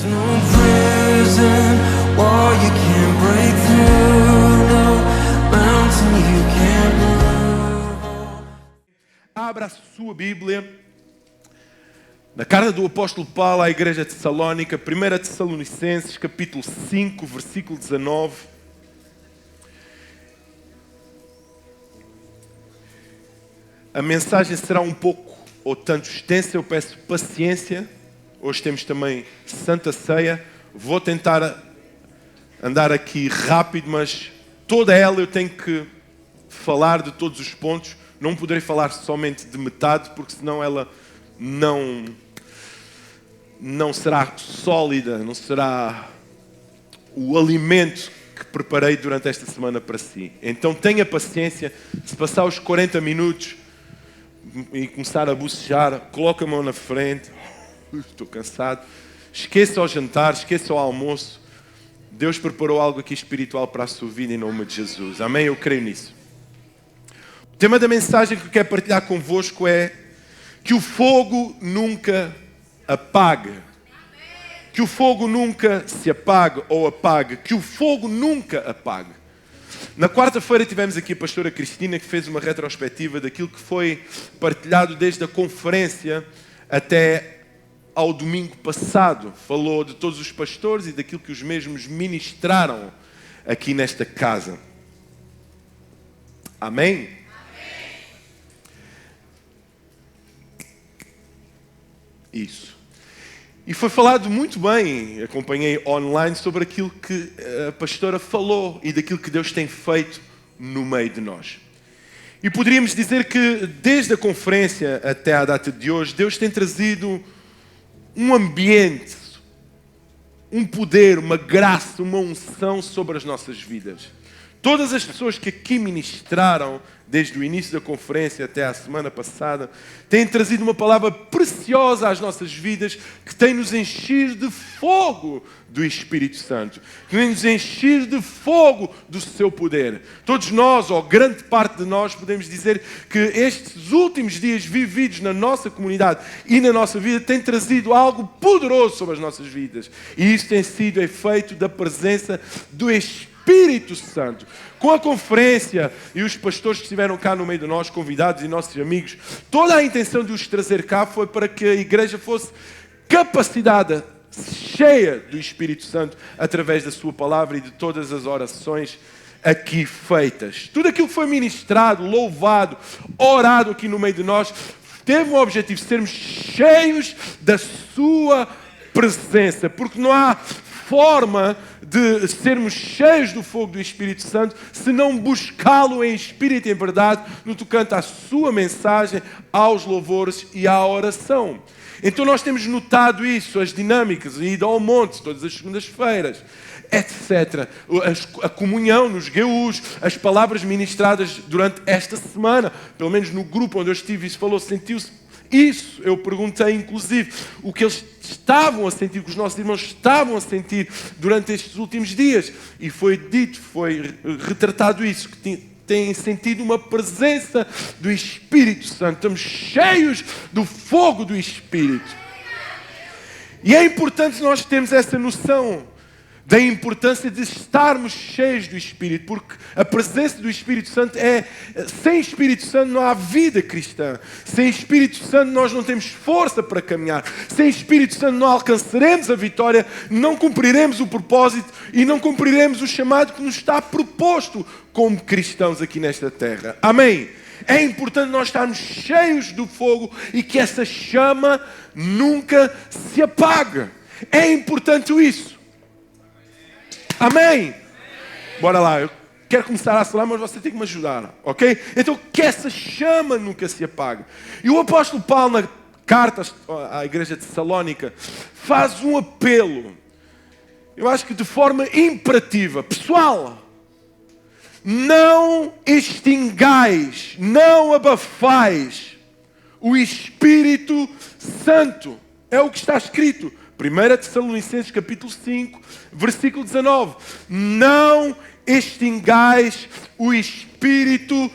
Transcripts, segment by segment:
no prison wall you can't break through, no mountain you can't move. Abra a sua Bíblia na carta do apóstolo Paulo à igreja de Tessalónica, 1 Tessalonicenses, capítulo 5, versículo 19. A mensagem será um pouco ou tanto extensa, eu peço paciência. Hoje temos também Santa Ceia. Vou tentar andar aqui rápido, mas toda ela eu tenho que falar de todos os pontos. Não poderei falar somente de metade, porque senão ela não será sólida, não será o alimento que preparei durante esta semana para si. Então tenha paciência. Se passar os 40 minutos e começar a bocejar, coloque a mão na frente. Estou cansado. Esqueça o jantar, esqueça o almoço. Deus preparou algo aqui espiritual para a sua vida em nome de Jesus. Amém? Eu creio nisso. O tema da mensagem que eu quero partilhar convosco é que o fogo nunca apague. Que o fogo nunca se apague ou apague. Que o fogo nunca apague. Na quarta-feira tivemos aqui a pastora Cristina, que fez uma retrospectiva daquilo que foi partilhado desde a conferência até ao domingo passado. Falou de todos os pastores e daquilo que os mesmos ministraram aqui nesta casa. Amém? Isso. E foi falado muito bem, acompanhei online, sobre aquilo que a pastora falou e daquilo que Deus tem feito no meio de nós. E poderíamos dizer que desde a conferência até à data de hoje, Deus tem trazido um ambiente, um poder, uma graça, uma unção sobre as nossas vidas. Todas as pessoas que aqui ministraram, desde o início da conferência até à semana passada, têm trazido uma palavra preciosa às nossas vidas, que tem nos enchido de fogo do Espírito Santo, que tem nos enchido de fogo do seu poder. Todos nós, ou grande parte de nós, podemos dizer que estes últimos dias vividos na nossa comunidade e na nossa vida têm trazido algo poderoso sobre as nossas vidas. E isso tem sido efeito da presença do Espírito Santo. Com a conferência e os pastores que estiveram cá no meio de nós, convidados e nossos amigos, toda a intenção de os trazer cá foi para que a igreja fosse capacitada, cheia do Espírito Santo, através da sua palavra e de todas as orações aqui feitas. Tudo aquilo que foi ministrado, louvado, orado aqui no meio de nós, teve o objetivo de sermos cheios da sua presença, porque não há forma de sermos cheios do fogo do Espírito Santo se não buscá-lo em espírito e em verdade no tocante à sua mensagem, aos louvores e à oração. Então nós temos notado isso, as dinâmicas, a ida ao monte todas as segundas-feiras, etc. A comunhão nos GUs, as palavras ministradas durante esta semana, pelo menos no grupo onde eu estive, isso falou, sentiu-se isso. Eu perguntei, inclusive, o que eles estavam a sentir, o que os nossos irmãos estavam a sentir durante estes últimos dias. E foi dito, foi retratado isso, que têm sentido uma presença do Espírito Santo. Estamos cheios do fogo do Espírito. E é importante nós termos essa noção da importância de estarmos cheios do Espírito, porque a presença do Espírito Santo sem Espírito Santo não há vida cristã. Sem Espírito Santo nós não temos força para caminhar. Sem Espírito Santo não alcançaremos a vitória, não cumpriremos o propósito e não cumpriremos o chamado que nos está proposto como cristãos aqui nesta terra. Amém? É importante nós estarmos cheios do fogo e que essa chama nunca se apague. É importante isso. Amém? Bora lá, eu quero começar a falar, mas você tem que me ajudar, ok? Então, que essa chama nunca se apague. E o apóstolo Paulo, na carta à igreja de Tessalónica, faz um apelo, eu acho que de forma imperativa, pessoal, não extingais, não abafais o Espírito Santo. É o que está escrito. 1 Tessalonicenses capítulo 5, versículo 19. Não extingais o Espírito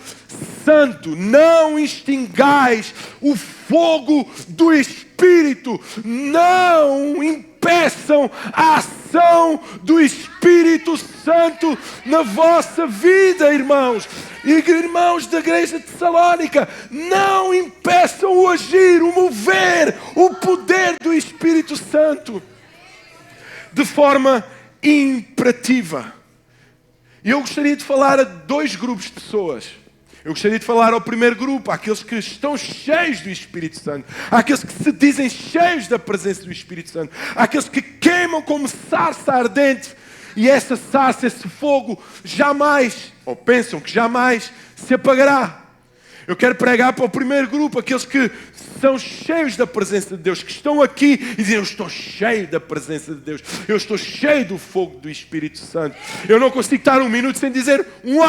Santo. Não extingais o fogo do Espírito. Não impeçam sintam a ação do Espírito Santo na vossa vida, irmãos. E irmãos da igreja de Tessalónica, não impeçam o agir, o mover, o poder do Espírito Santo de forma imperativa. E eu gostaria de falar a dois grupos de pessoas. Eu gostaria de falar ao primeiro grupo, àqueles que estão cheios do Espírito Santo, àqueles que se dizem cheios da presença do Espírito Santo, àqueles que queimam como sarça ardente, e essa sarça, esse fogo, jamais, ou pensam que jamais, se apagará. Eu quero pregar para o primeiro grupo, aqueles que são cheios da presença de Deus, que estão aqui e dizem: eu estou cheio da presença de Deus, eu estou cheio do fogo do Espírito Santo. Eu não consigo estar um minuto sem dizer um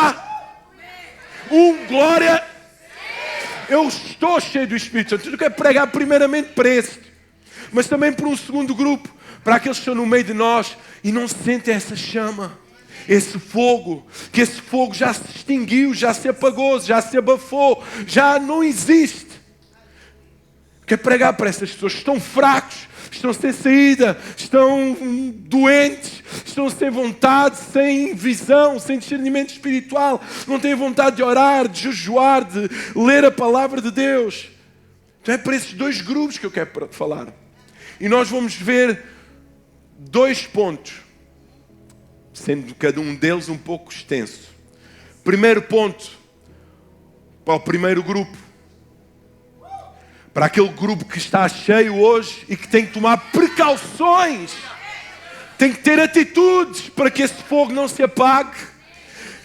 glória. Eu estou cheio do Espírito Santo. Eu quero pregar primeiramente para este, mas também para um segundo grupo, para aqueles que estão no meio de nós e não sentem essa chama, esse fogo, que esse fogo já se extinguiu, já se apagou, já se abafou, já não existe. Quero pregar para essas pessoas que estão fracos, estão sem saída, estão doentes, estão sem vontade, sem visão, sem discernimento espiritual, não têm vontade de orar, de jejuar, de ler a palavra de Deus. Então é para esses dois grupos que eu quero falar. E nós vamos ver dois pontos, sendo cada um deles um pouco extenso. Primeiro ponto, para o primeiro grupo, para aquele grupo que está cheio hoje e que tem que tomar precauções, tem que ter atitudes para que esse fogo não se apague,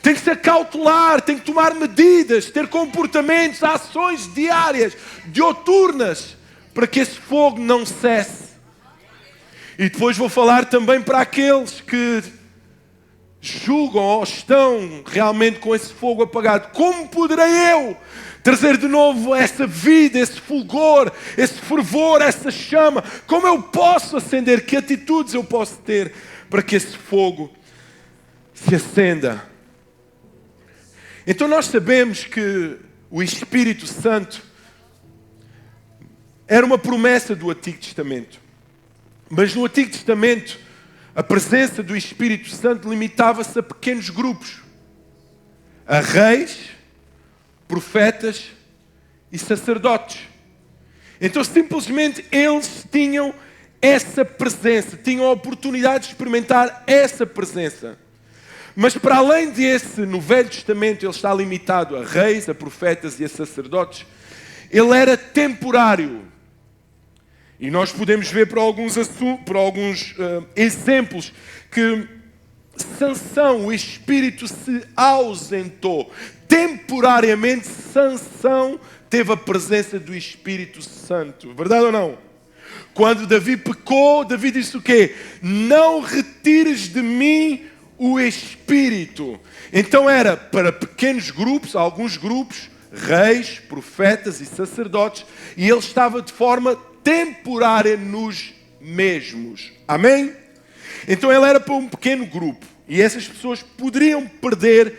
tem que ser cautelar, tem que tomar medidas, ter comportamentos, ações diárias, diuturnas, para que esse fogo não cesse. E depois vou falar também para aqueles que julgam ou estão realmente com esse fogo apagado. Como poderei eu trazer de novo essa vida, esse fulgor, esse fervor, essa chama? Como eu posso acender? Que atitudes eu posso ter para que esse fogo se acenda? Então nós sabemos que o Espírito Santo era uma promessa do Antigo Testamento. Mas no Antigo Testamento, a presença do Espírito Santo limitava-se a pequenos grupos, a reis, profetas e sacerdotes. Então simplesmente eles tinham essa presença, tinham a oportunidade de experimentar essa presença. Mas para além desse, no Velho Testamento ele está limitado a reis, a profetas e a sacerdotes. Ele era temporário. E nós podemos ver por alguns exemplos que Sansão, o Espírito se ausentou. Temporariamente, Sansão teve a presença do Espírito Santo. Verdade ou não? Quando Davi pecou, Davi disse o quê? Não retires de mim o Espírito. Então era para pequenos grupos, alguns grupos, reis, profetas e sacerdotes, e ele estava de forma temporária nos mesmos. Amém? Então ele era para um pequeno grupo. E essas pessoas poderiam perder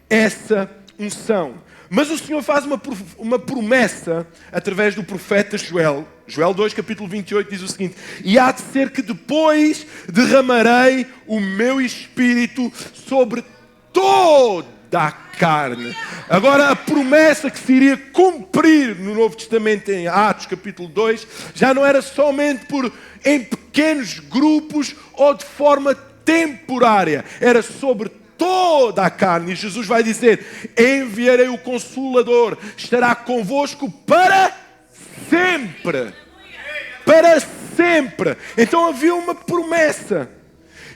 essa unção. Mas o Senhor faz uma promessa através do profeta Joel. Joel 2, capítulo 28, diz o seguinte: e há de ser que depois derramarei o meu Espírito sobre toda a carne. Agora, a promessa que se iria cumprir no Novo Testamento, em Atos capítulo 2, já não era somente em pequenos grupos ou de forma temporária. Era sobre toda a carne. E Jesus vai dizer: enviarei o Consolador, estará convosco para sempre. Para sempre. Então havia uma promessa.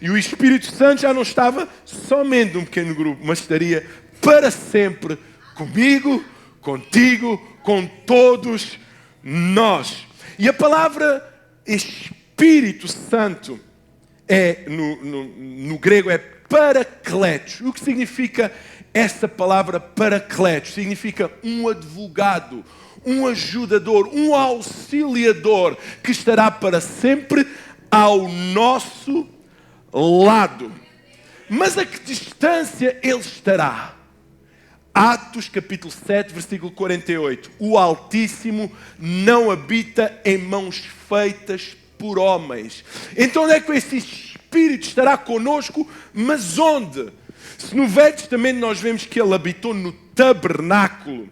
E o Espírito Santo já não estava somente num pequeno grupo, mas estaria para sempre comigo, contigo, com todos nós. E a palavra Espírito Santo no grego é Paracletos. O que significa essa palavra Paracletos? Significa um advogado, um ajudador, um auxiliador que estará para sempre ao nosso lado. Mas a que distância ele estará? Atos capítulo 7, versículo 48. O Altíssimo não habita em mãos feitas por homens. Então onde é que esse Espírito estará conosco? Mas onde? Se no Velho Testamento nós vemos que ele habitou no tabernáculo,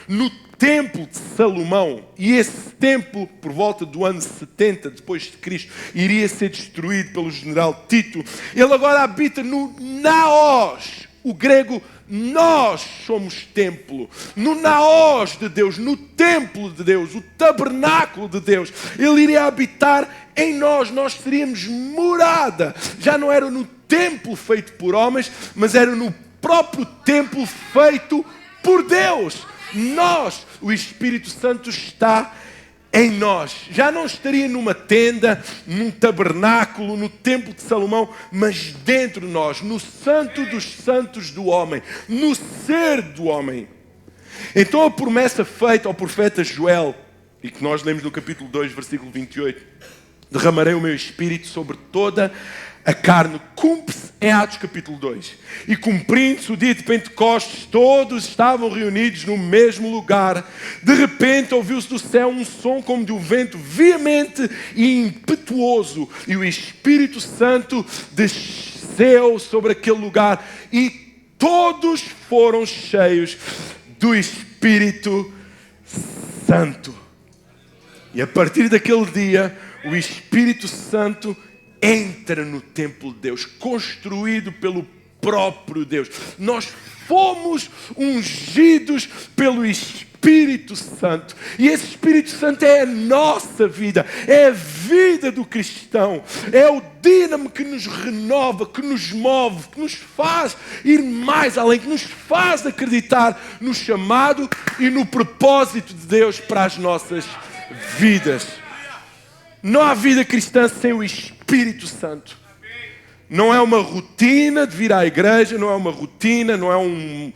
no templo de Salomão, e esse templo, por volta do ano 70 depois de Cristo, iria ser destruído pelo general Tito. Ele agora habita no Naós, o grego nós somos templo, no Naós de Deus, no templo de Deus, o tabernáculo de Deus. Ele iria habitar em nós, nós seríamos morada. Já não era no templo feito por homens, mas era no próprio templo feito por Deus. Nós, o Espírito Santo está em nós. Já não estaria numa tenda, num tabernáculo, no templo de Salomão, mas dentro de nós, no santo dos santos do homem, no ser do homem. Então a promessa feita ao profeta Joel, e que nós lemos no capítulo 2, versículo 28, derramarei o meu Espírito sobre toda a carne, cumpre-se em Atos capítulo 2. E cumprindo-se o dia de Pentecostes, todos estavam reunidos no mesmo lugar. De repente ouviu-se do céu um som como de um vento veemente e impetuoso. E o Espírito Santo desceu sobre aquele lugar. E todos foram cheios do Espírito Santo. E a partir daquele dia, o Espírito Santo entra no templo de Deus, construído pelo próprio Deus. Nós fomos ungidos pelo Espírito Santo. E esse Espírito Santo é a nossa vida, é a vida do cristão, é o dínamo que nos renova, que nos move, que nos faz ir mais além, que nos faz acreditar no chamado e no propósito de Deus para as nossas vidas. Não há vida cristã sem o Espírito Santo. Não é uma rotina de vir à igreja, não é uma rotina, não é um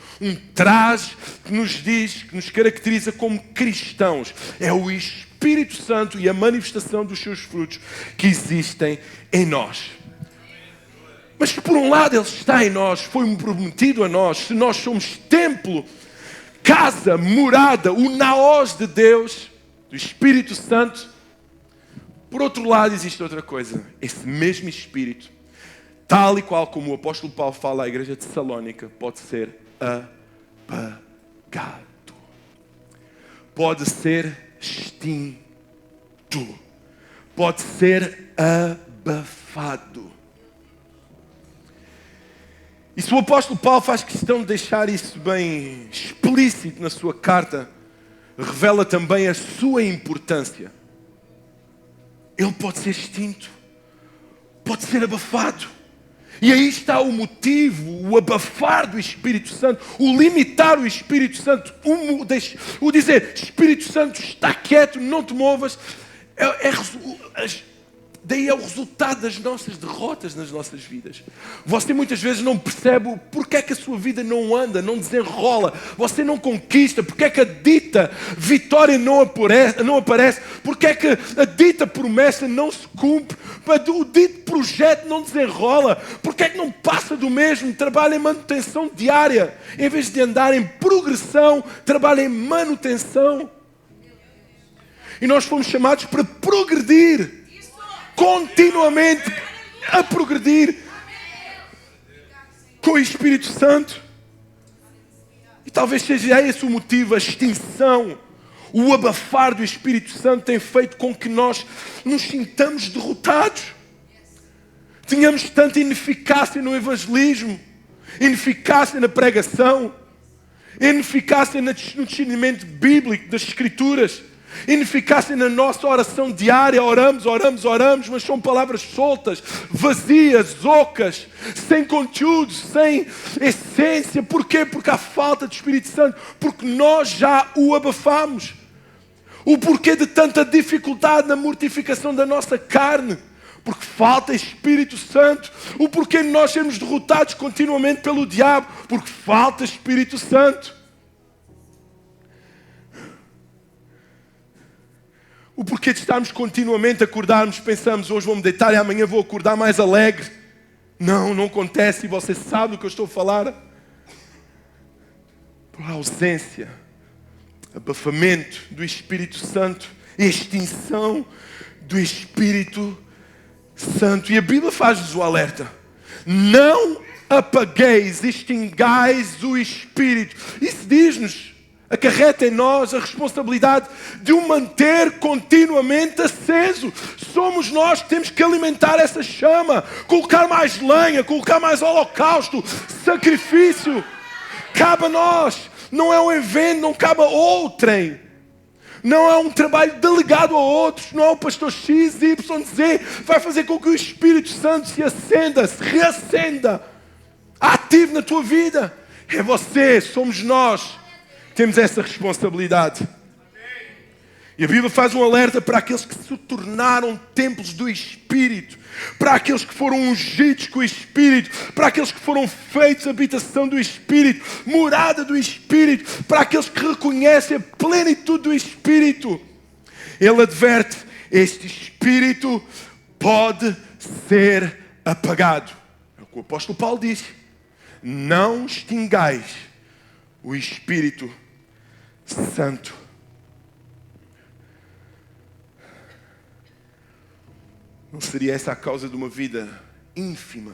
traje que nos diz, que nos caracteriza como cristãos. É o Espírito Santo e a manifestação dos seus frutos que existem em nós. Mas por um lado Ele está em nós, foi prometido a nós. Se nós somos templo, casa, morada, o naós de Deus, do Espírito Santo. Por outro lado, existe outra coisa. Esse mesmo Espírito, tal e qual como o apóstolo Paulo fala à igreja de Tessalónica, pode ser apagado. Pode ser extinto. Pode ser abafado. E se o apóstolo Paulo faz questão de deixar isso bem explícito na sua carta, revela também a sua importância. Ele pode ser extinto, pode ser abafado. E aí está o motivo, o abafar do Espírito Santo, o limitar o Espírito Santo, o dizer, Espírito Santo, está quieto, não te movas. Daí é o resultado das nossas derrotas nas nossas vidas. Você muitas vezes não percebe porque é que a sua vida não anda, não desenrola. Você não conquista. Porque é que a dita vitória não aparece. Porque é que a dita promessa não se cumpre. O dito projeto não desenrola. Porque é que não passa do mesmo. Trabalha em manutenção diária. Em vez de andar em progressão, trabalha em manutenção. E nós fomos chamados para progredir. Continuamente a progredir com o Espírito Santo. E talvez seja esse o motivo, a extinção, o abafar do Espírito Santo tem feito com que nós nos sintamos derrotados. Tenhamos tanta ineficácia no evangelismo, ineficácia na pregação, ineficácia no discernimento bíblico das Escrituras, ineficácia na nossa oração diária. Oramos, mas são palavras soltas, vazias, ocas, sem conteúdo, sem essência. Porquê? Porque há falta de Espírito Santo, porque nós já o abafamos. O porquê de tanta dificuldade na mortificação da nossa carne? Porque falta Espírito Santo. O porquê de nós sermos derrotados continuamente pelo diabo? Porque falta Espírito Santo. O porquê de estarmos continuamente a acordarmos, pensamos, hoje vou-me deitar e amanhã vou acordar mais alegre. Não acontece, e você sabe do que eu estou a falar. Por ausência, abafamento do Espírito Santo, extinção do Espírito Santo. E a Bíblia faz-nos o alerta. Não apagueis, extingais o Espírito. Isso diz-nos, acarreta em nós a responsabilidade de o manter continuamente aceso. Somos nós que temos que alimentar essa chama, colocar mais lenha, colocar mais holocausto, sacrifício. Cabe a nós. Não é um evento, não cabe a outrem. Não é um trabalho delegado a outros. Não é o pastor X, Y, Z. Vai fazer com que o Espírito Santo se acenda, se reacenda, ativo na tua vida. É você, somos nós que temos essa responsabilidade. E a Bíblia faz um alerta para aqueles que se tornaram templos do Espírito, para aqueles que foram ungidos com o Espírito, para aqueles que foram feitos habitação do Espírito, morada do Espírito, para aqueles que reconhecem a plenitude do Espírito. Ele adverte, este Espírito pode ser apagado. É o que o apóstolo Paulo diz. Não extingais o Espírito Santo. Não seria essa a causa de uma vida ínfima?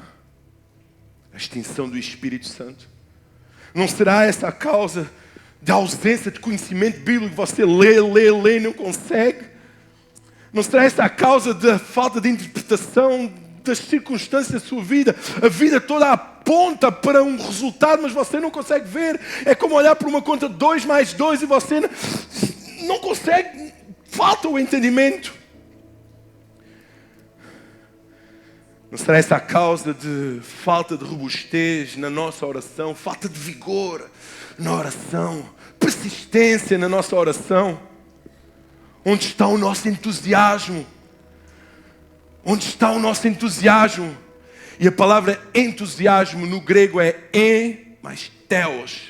A extinção do Espírito Santo? Não será essa a causa da ausência de conhecimento bíblico que você lê e não consegue? Não será essa a causa da falta de interpretação das circunstâncias da sua vida? A vida toda aponta para um resultado, mas você não consegue ver. É como olhar para uma conta 2 mais 2 e você não consegue. Falta o entendimento. Não será essa a causa de falta de robustez na nossa oração, falta de vigor na oração, persistência na nossa oração? Onde está o nosso entusiasmo? Onde está o nosso entusiasmo? E a palavra entusiasmo no grego é en mais teos.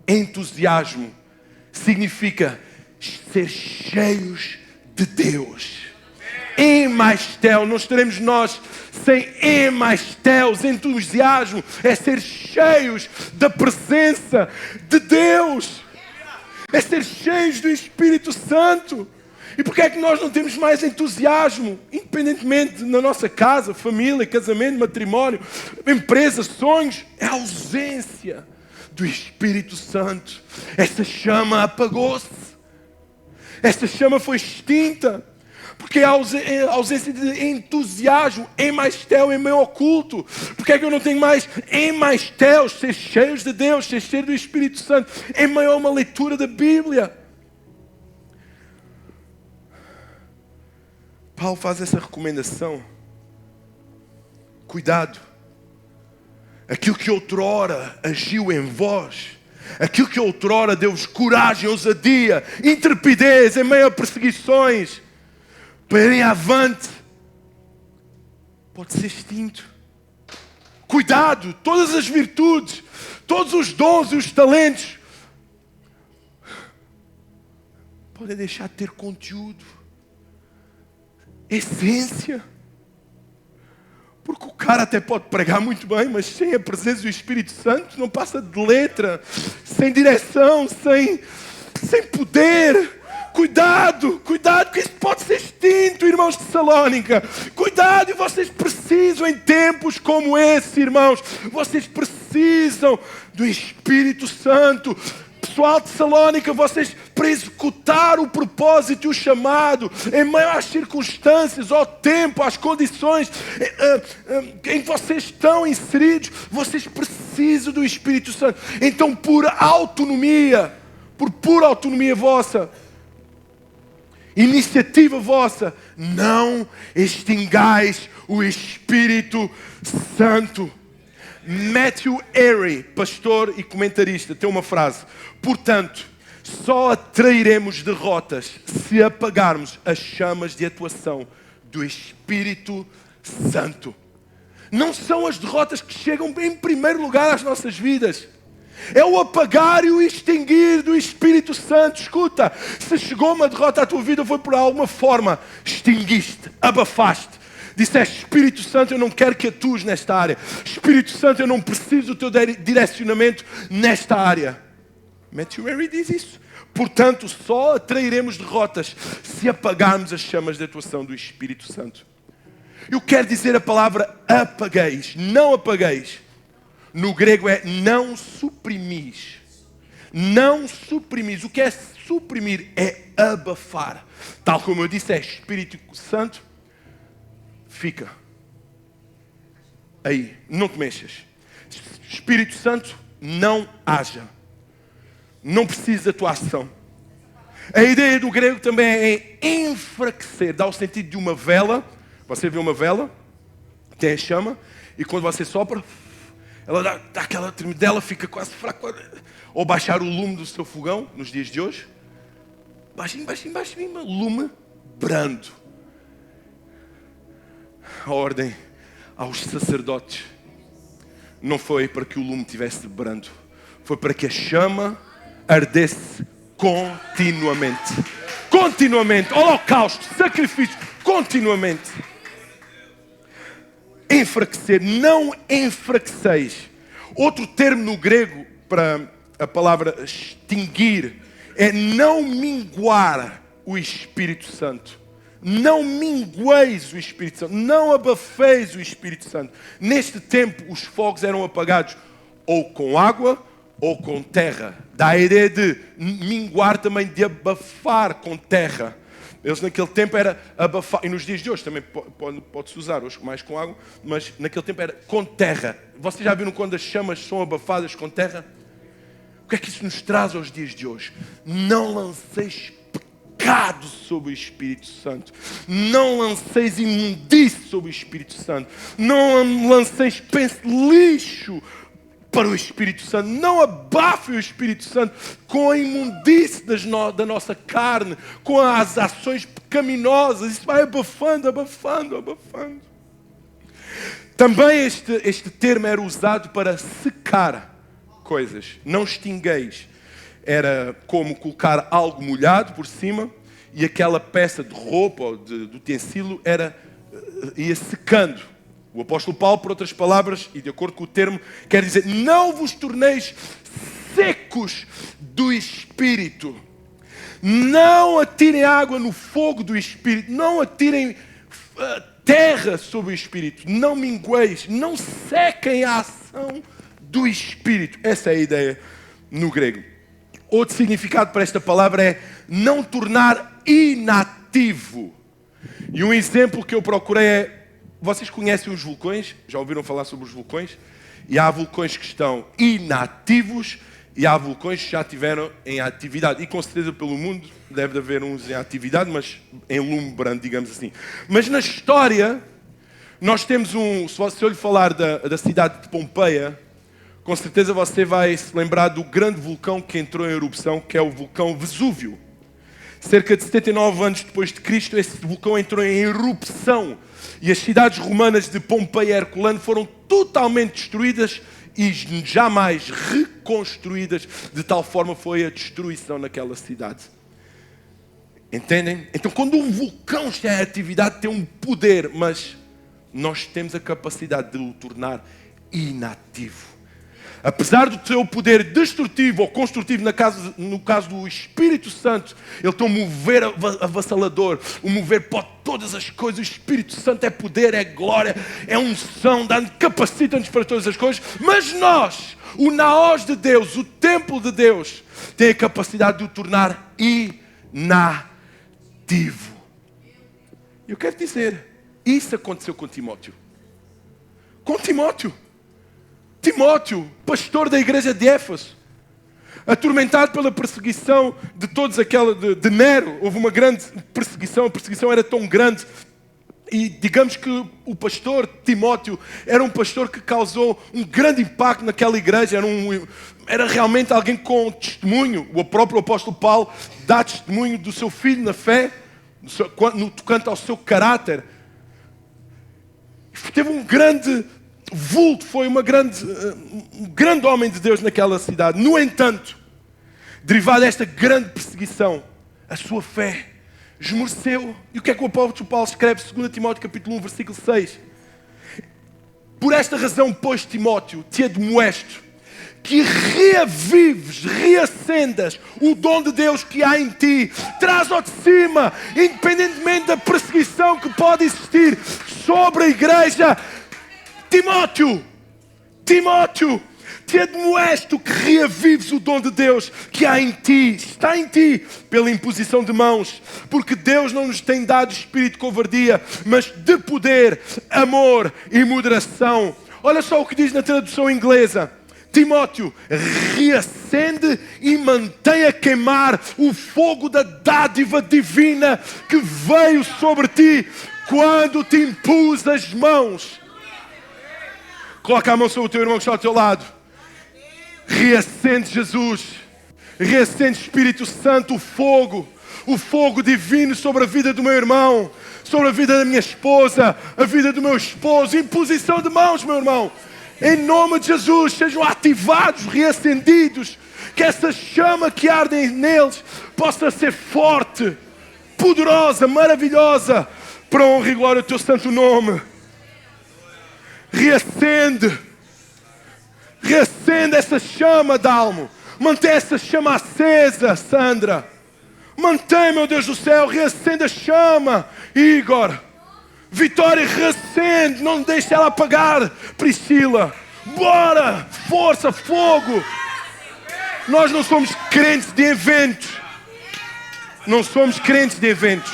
Entusiasmo significa ser cheios de Deus. Em mais tel, não estaremos nós sem em mais teus. Entusiasmo é ser cheios da presença de Deus, é ser cheios do Espírito Santo. E porquê é que nós não temos mais entusiasmo, independentemente na nossa casa, família, casamento, matrimónio, empresa, sonhos? É a ausência do Espírito Santo. Essa chama apagou-se, essa chama foi extinta. Porque a ausência de entusiasmo, em mais tel, em meio oculto. Porque é que eu não tenho mais em mais tel, ser cheios de Deus, ser cheio do Espírito Santo, em meio a uma leitura da Bíblia? Paulo faz essa recomendação. Cuidado. Aquilo que outrora agiu em vós, aquilo que outrora deu-vos coragem, ousadia, intrepidez em meio a perseguições, para irem avante, pode ser extinto. Cuidado, todas as virtudes, todos os dons e os talentos podem deixar de ter conteúdo, essência. Porque o cara até pode pregar muito bem, mas sem a presença do Espírito Santo não passa de letra, sem direção, sem poder. Cuidado, que isso pode ser extinto, irmãos de Salónica. Cuidado, e vocês precisam, em tempos como esse, irmãos, vocês precisam do Espírito Santo. Pessoal de Salónica, vocês, para executar o propósito e o chamado, em meio às circunstâncias, ao tempo, às condições em que vocês estão inseridos, vocês precisam do Espírito Santo. Então, por pura autonomia vossa, iniciativa vossa, não extingais o Espírito Santo. Matthew Henry, pastor e comentarista, tem uma frase: portanto, só atrairemos derrotas se apagarmos as chamas de atuação do Espírito Santo. Não são as derrotas que chegam em primeiro lugar às nossas vidas. É o apagar e o extinguir do Espírito Santo. Escuta, se chegou uma derrota à tua vida, foi por alguma forma extinguiste, abafaste. Disseste: Espírito Santo, eu não quero que atues nesta área. Espírito Santo, eu não preciso do teu direcionamento nesta área. Matthew Henry diz isso. Portanto, só atrairemos derrotas se apagarmos as chamas de atuação do Espírito Santo. Eu quero dizer a palavra apagueis, não apagueis. No grego é não suprimis. Não suprimis. O que é suprimir? É abafar. Tal como eu disse, é Espírito Santo. Fica aí, não te mexas. Espírito Santo, não haja. Não precisa da tua ação. A ideia do grego também é enfraquecer. Dá o sentido de uma vela. Você vê uma vela, tem a chama, e quando você sopra, ela dá aquela tremidela, fica quase fraca. Ou baixar o lume do seu fogão, nos dias de hoje. Baixinho, baixinho, baixinho, lume brando. A ordem aos sacerdotes não foi para que o lume tivesse brando, foi para que a chama ardesse continuamente. Continuamente. Holocausto, sacrifício, continuamente. Enfraquecer, não enfraqueceis. Outro termo no grego para a palavra extinguir é não minguar o Espírito Santo. Não mingueis o Espírito Santo. Não abafeis o Espírito Santo. Neste tempo, os fogos eram apagados ou com água ou com terra. Dá a ideia de minguar também, de abafar com terra. Eles naquele tempo era abafar, e nos dias de hoje também pode-se usar, hoje mais com água, mas naquele tempo era com terra. Vocês já viram quando as chamas são abafadas com terra? O que é que isso nos traz aos dias de hoje? Não lanceis pecado sobre o Espírito Santo. Não lanceis imundície sobre o Espírito Santo. Não lanceis lixo para o Espírito Santo. Não abafe o Espírito Santo com a imundície da nossa carne, com as ações pecaminosas. Isso vai abafando, abafando, abafando. Também este termo era usado para secar coisas. Não extingueis. Era como colocar algo molhado por cima e aquela peça de roupa ou de utensílio ia secando. O apóstolo Paulo, por outras palavras, e de acordo com o termo, quer dizer, não vos torneis secos do Espírito. Não atirem água no fogo do Espírito. Não atirem terra sobre o Espírito. Não mingueis. Não sequem a ação do Espírito. Essa é a ideia no grego. Outro significado para esta palavra é não tornar inativo. E um exemplo que eu procurei é, vocês conhecem os vulcões? Já ouviram falar sobre os vulcões? E há vulcões que estão inativos e há vulcões que já estiveram em atividade. E com certeza pelo mundo deve haver uns em atividade, mas em lume brando, digamos assim. Mas na história, nós temos se eu lhe falar da cidade de Pompeia, com certeza você vai se lembrar do grande vulcão que entrou em erupção, que é o vulcão Vesúvio. Cerca de 79 anos depois de Cristo, esse vulcão entrou em erupção. E as cidades romanas de Pompeia e Herculano foram totalmente destruídas e jamais reconstruídas. De tal forma foi a destruição naquela cidade. Entendem? Então quando um vulcão está em atividade tem um poder, mas nós temos a capacidade de o tornar inativo. Apesar do seu poder destrutivo ou construtivo, no caso do Espírito Santo, ele tem um mover avassalador, um mover pode todas as coisas. O Espírito Santo é poder, é glória, é unção, capacita-nos para todas as coisas. Mas nós, o naós de Deus, o templo de Deus, tem a capacidade de o tornar inativo. Eu quero dizer, isso aconteceu com Timóteo. Com Timóteo. Timóteo, pastor da igreja de Éfeso, atormentado pela perseguição de todos de Nero. Houve uma grande perseguição, a perseguição era tão grande. E digamos que o pastor Timóteo era um pastor que causou um grande impacto naquela igreja. Era realmente alguém com testemunho. O próprio apóstolo Paulo dá testemunho do seu filho na fé, no tocante ao seu caráter. Teve um grande vulto, foi um grande homem de Deus naquela cidade. No entanto, derivado desta grande perseguição, a sua fé esmoreceu. E o que é que o apóstolo Paulo escreve? 2 Timóteo capítulo 1, versículo 6. Por esta razão, pois, Timóteo, te admoesto que reavives, reacendas o dom de Deus que há em ti. Traz-o de cima, independentemente da perseguição que pode existir sobre a igreja. Timóteo, te admoesto que reavives o dom de Deus que há em ti, está em ti, pela imposição de mãos. Porque Deus não nos tem dado espírito de covardia, mas de poder, amor e moderação. Olha só o que diz na tradução inglesa. Timóteo, reacende e mantém a queimar o fogo da dádiva divina que veio sobre ti quando te impus as mãos. Coloca a mão sobre o teu irmão que está ao teu lado. Reacende Jesus, reacende Espírito Santo, o fogo divino sobre a vida do meu irmão, sobre a vida da minha esposa, a vida do meu esposo. Imposição de mãos, meu irmão. Em nome de Jesus, sejam ativados, reacendidos, que essa chama que arde neles possa ser forte, poderosa, maravilhosa, para a honra e glória do teu santo nome. Reacende essa chama, Dalmo. Mantém essa chama acesa, Sandra. Mantém, meu Deus do céu, reacende a chama, Igor. Vitória, reacende, não deixe ela apagar, Priscila. Bora, força, fogo. Nós não somos crentes de eventos. Não somos crentes de eventos.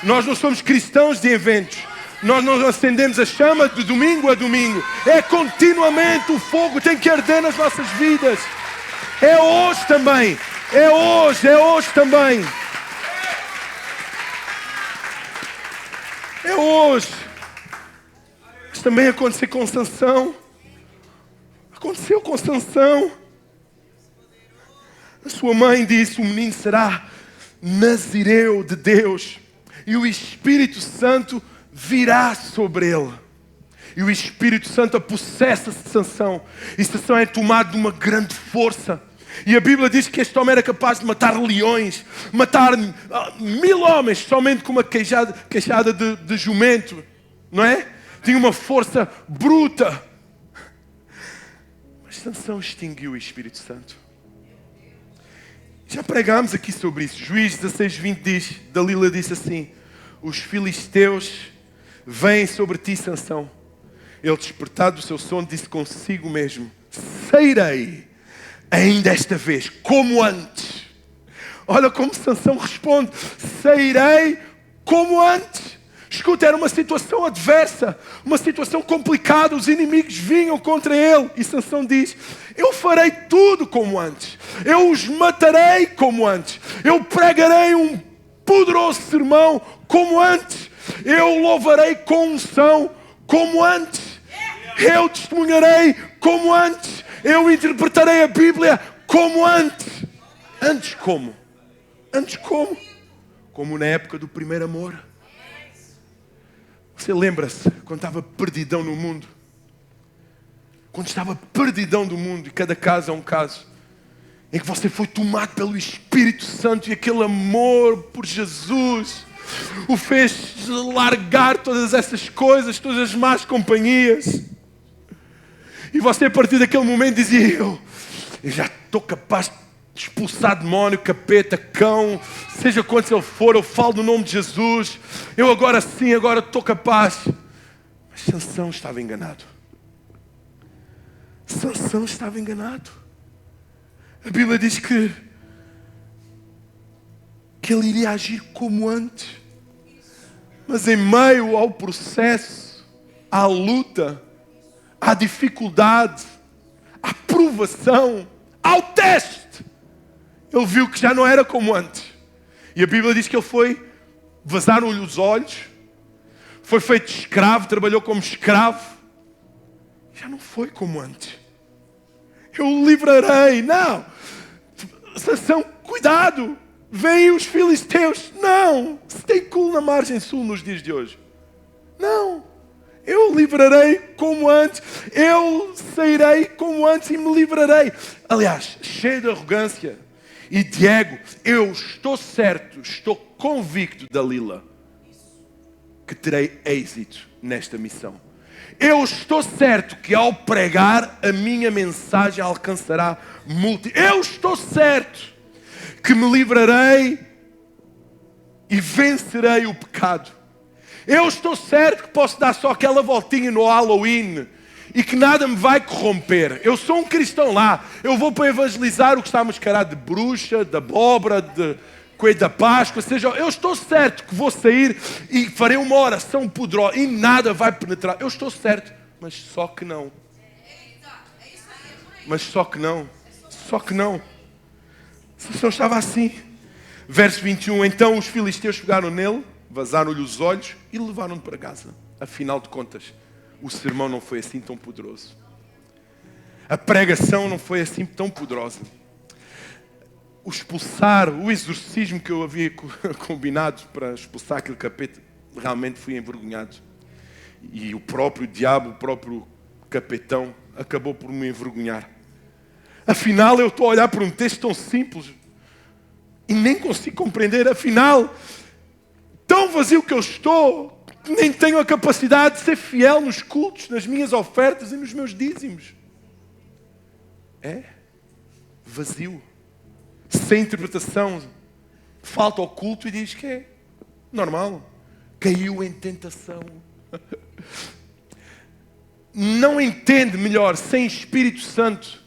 Nós não somos cristãos de eventos. Nós não acendemos a chama de domingo a domingo. É continuamente, o fogo tem que arder nas nossas vidas. É hoje também. É hoje também. É hoje. Mas também aconteceu com Sansão. Aconteceu com Sansão. A sua mãe disse: o menino será nazireu de Deus. E o Espírito Santo virá sobre ele. E o Espírito Santo apossessa-se de Sansão. E Sansão é tomado de uma grande força. E a Bíblia diz que este homem era capaz de matar leões, matar 1000 homens somente com uma queixada de jumento, não é? Tinha uma força bruta. Mas Sansão extinguiu o Espírito Santo. Já pregámos aqui sobre isso. Juízes 16:20 diz, Dalila disse assim: os filisteus vêm sobre ti, Sansão. Ele, despertado do seu sono, disse consigo mesmo: sairei ainda esta vez, como antes. Olha como Sansão responde: sairei como antes. Escuta, era uma situação adversa, uma situação complicada, os inimigos vinham contra ele. E Sansão diz: eu farei tudo como antes. Eu os matarei como antes. Eu pregarei um poderoso sermão como antes. Eu louvarei com unção como antes. Eu testemunharei como antes. Eu interpretarei a Bíblia como antes. Antes como? Antes como? Como na época do primeiro amor. Você lembra-se quando estava perdidão no mundo? Quando estava perdidão do mundo, e cada caso é um caso, em que você foi tomado pelo Espírito Santo e aquele amor por Jesus o fez largar todas essas coisas, todas as más companhias. E você, a partir daquele momento, dizia: eu já estou capaz de expulsar demónio, capeta, cão, seja quanto ele for, eu falo no nome de Jesus. Eu agora sim, agora estou capaz. Mas Sansão estava enganado. Sansão estava enganado. A Bíblia diz que ele iria agir como antes. Mas em meio ao processo, à luta, à dificuldade, à provação, ao teste, ele viu que já não era como antes. E a Bíblia diz que ele foi, vazaram-lhe os olhos, foi feito escravo, trabalhou como escravo. Já não foi como antes. Eu o livrarei. Não. Sansão, cuidado. Vêm os filisteus. Não. Stay cool na margem sul nos dias de hoje. Não. Eu o livrarei como antes. Eu sairei como antes e me livrarei. Aliás, cheio de arrogância e de ego, eu estou certo, estou convicto, Dalila, que terei êxito nesta missão. Eu estou certo que ao pregar a minha mensagem alcançará multidões. Eu estou certo que me livrarei e vencerei o pecado. Eu estou certo que posso dar só aquela voltinha no Halloween e que nada me vai corromper. Eu sou um cristão lá. Eu vou para evangelizar o que está mascarado de bruxa, de abóbora, de coelho da Páscoa. Seja, eu estou certo que vou sair e farei uma oração poderosa e nada vai penetrar. Eu estou certo, mas só que não. Mas só que não. Só que não. A situação estava assim. Verso 21. Então os filisteus pegaram nele, vazaram-lhe os olhos e levaram-no para casa. Afinal de contas, o sermão não foi assim tão poderoso. A pregação não foi assim tão poderosa. O expulsar, o exorcismo que eu havia combinado para expulsar aquele capeta, realmente fui envergonhado. E o próprio diabo, o próprio capetão, acabou por me envergonhar. Afinal, eu estou a olhar para um texto tão simples e nem consigo compreender. Afinal, tão vazio que eu estou, nem tenho a capacidade de ser fiel nos cultos, nas minhas ofertas e nos meus dízimos. É vazio, sem interpretação, falta ao culto e diz que é normal. Caiu em tentação. Não entende melhor, sem Espírito Santo,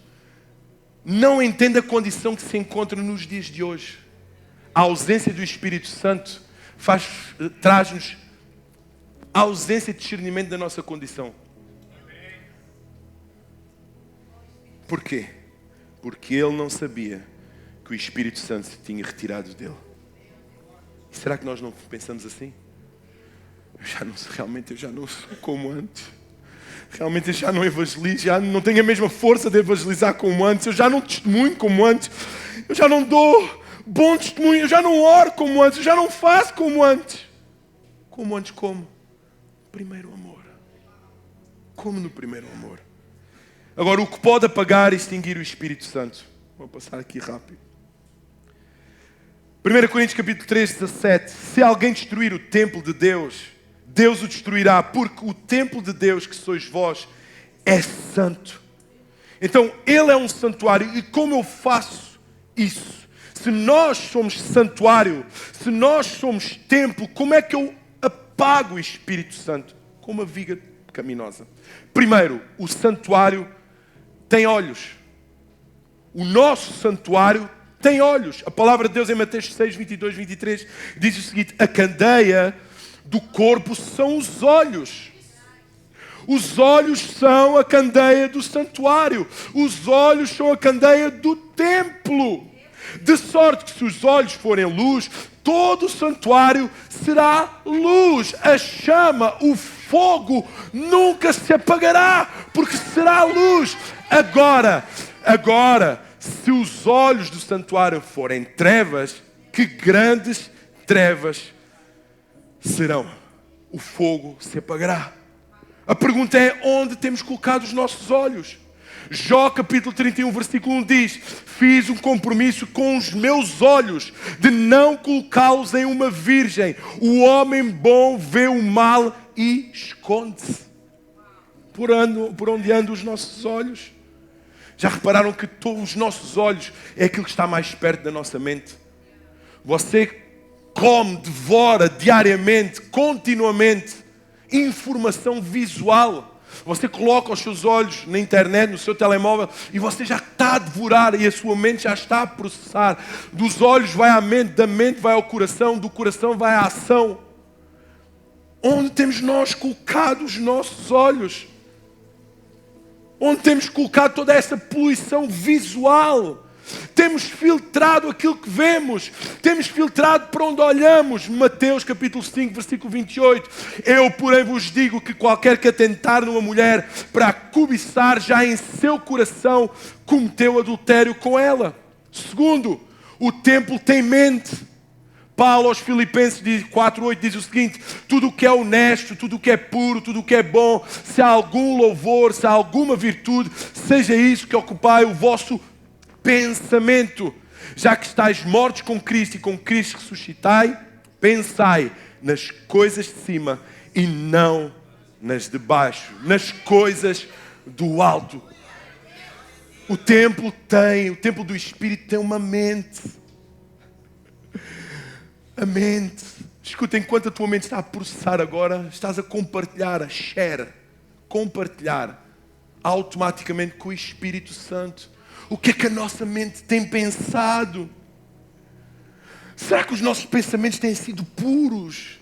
não entende a condição que se encontra nos dias de hoje. A ausência do Espírito Santo traz-nos a ausência de discernimento da nossa condição. Por quê? Porque ele não sabia que o Espírito Santo se tinha retirado dele. E será que nós não pensamos assim? Realmente eu já não sou como antes. Realmente eu já não evangelizo, já não tenho a mesma força de evangelizar como antes. Eu já não testemunho como antes. Eu já não dou bom testemunho. Eu já não oro como antes. Eu já não faço como antes. Como antes como? Primeiro amor. Como no primeiro amor. Agora, o que pode apagar e extinguir o Espírito Santo? Vou passar aqui rápido. 1 Coríntios capítulo 3, 17. Se alguém destruir o templo de Deus, Deus o destruirá, porque o templo de Deus, que sois vós, é santo. Então, Ele é um santuário. E como eu faço isso? Se nós somos santuário, se nós somos templo, como é que eu apago o Espírito Santo? Com uma viga caminosa. Primeiro, o santuário tem olhos. O nosso santuário tem olhos. A palavra de Deus em Mateus 6, 22, 23 diz o seguinte: a candeia do corpo são os olhos. Os olhos são a candeia do santuário. Os olhos são a candeia do templo. De sorte que se os olhos forem luz, todo o santuário será luz. A chama, o fogo nunca se apagará, porque será luz. Agora, se os olhos do santuário forem trevas, que grandes trevas serão. O fogo se apagará. A pergunta é: onde temos colocado os nossos olhos? Jó capítulo 31 versículo 1 diz: fiz um compromisso com os meus olhos de não colocá-los em uma virgem. O homem bom vê o mal e esconde-se. Por onde andam os nossos olhos? Já repararam que todos os nossos olhos é aquilo que está mais perto da nossa mente? Você come, devora diariamente, continuamente, informação visual. Você coloca os seus olhos na internet, no seu telemóvel, e você já está a devorar e a sua mente já está a processar. Dos olhos vai à mente, da mente vai ao coração, do coração vai à ação. Onde temos nós colocado os nossos olhos? Onde temos colocado toda essa poluição visual? Temos filtrado aquilo que vemos. Temos filtrado para onde olhamos. Mateus capítulo 5, versículo 28. Eu, porém, vos digo que qualquer que atentar numa mulher para a cobiçar, já em seu coração cometeu adultério com ela. Segundo, o templo tem mente. Paulo aos Filipenses 4:8 diz o seguinte: tudo o que é honesto, tudo o que é puro, tudo o que é bom, se há algum louvor, se há alguma virtude, seja isso que ocupai o vosso pensamento. Já que estáis mortos com Cristo e com Cristo ressuscitai, pensai nas coisas de cima e não nas de baixo, nas coisas do alto. O templo do Espírito tem uma mente. A mente. Escuta, enquanto a tua mente está a processar agora, estás a compartilhar, compartilhar automaticamente com o Espírito Santo. O que é que a nossa mente tem pensado? Será que os nossos pensamentos têm sido puros?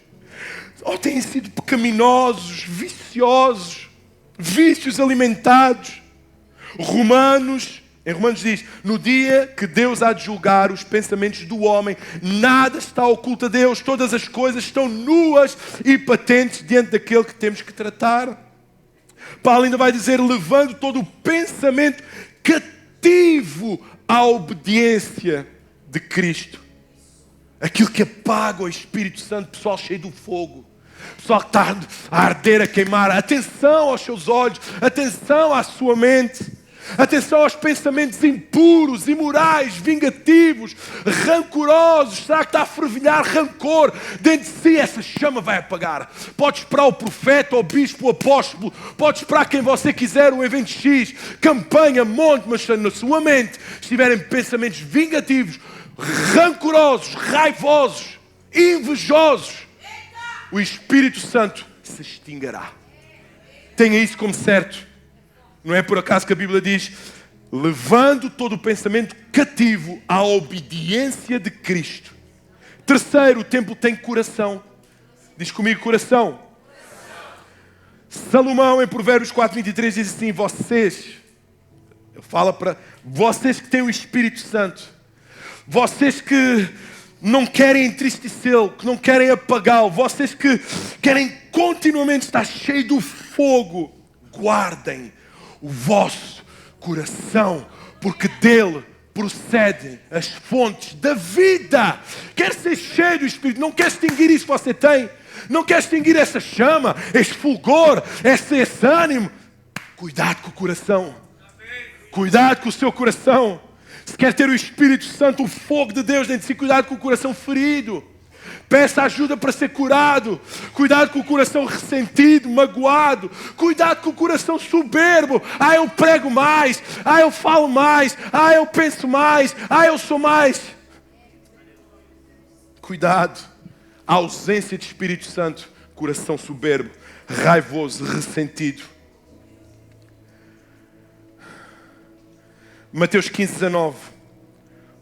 Ou têm sido pecaminosos, viciosos, vícios alimentados? Em Romanos diz, no dia que Deus há de julgar os pensamentos do homem, nada está oculto a Deus, todas as coisas estão nuas e patentes diante daquele que temos que tratar. Paulo ainda vai dizer, levando todo o pensamento cativo à obediência de Cristo. Aquilo que apaga o Espírito Santo, pessoal cheio do fogo. Pessoal que está a arder, a queimar. Atenção aos seus olhos, atenção à sua mente. Atenção aos pensamentos impuros, imorais, vingativos, rancorosos. Será que está a fervilhar rancor dentro de si? Essa chama vai apagar. Pode esperar o profeta, o bispo, o apóstolo. Pode esperar quem você quiser, o evento X, campanha, monte. Mas se na sua mente estiverem pensamentos vingativos, rancorosos, raivosos, invejosos, o Espírito Santo se extinguirá. Tenha isso como certo. Não é por acaso que a Bíblia diz, levando todo o pensamento cativo à obediência de Cristo. Terceiro, o templo tem coração. Diz comigo, coração. Salomão, em Provérbios 4:23, diz assim, ele fala para vocês que têm o Espírito Santo, vocês que não querem entristecê-lo, que não querem apagá-lo, vocês que querem continuamente estar cheios do fogo, guardem o vosso coração, porque dele procedem as fontes da vida. Quer ser cheio do Espírito, não quer extinguir isso que você tem, não quer extinguir essa chama, esse fulgor, esse ânimo. Cuidado com o coração, cuidado com o seu coração. Se quer ter o Espírito Santo, o fogo de Deus dentro de si, cuidado com o coração ferido. Peça ajuda para ser curado. Cuidado com o coração ressentido, magoado. Cuidado com o coração soberbo. Eu prego mais. Eu falo mais. Eu penso mais. Eu sou mais. Cuidado. A ausência de Espírito Santo. Coração soberbo, raivoso, ressentido. Mateus 15:19.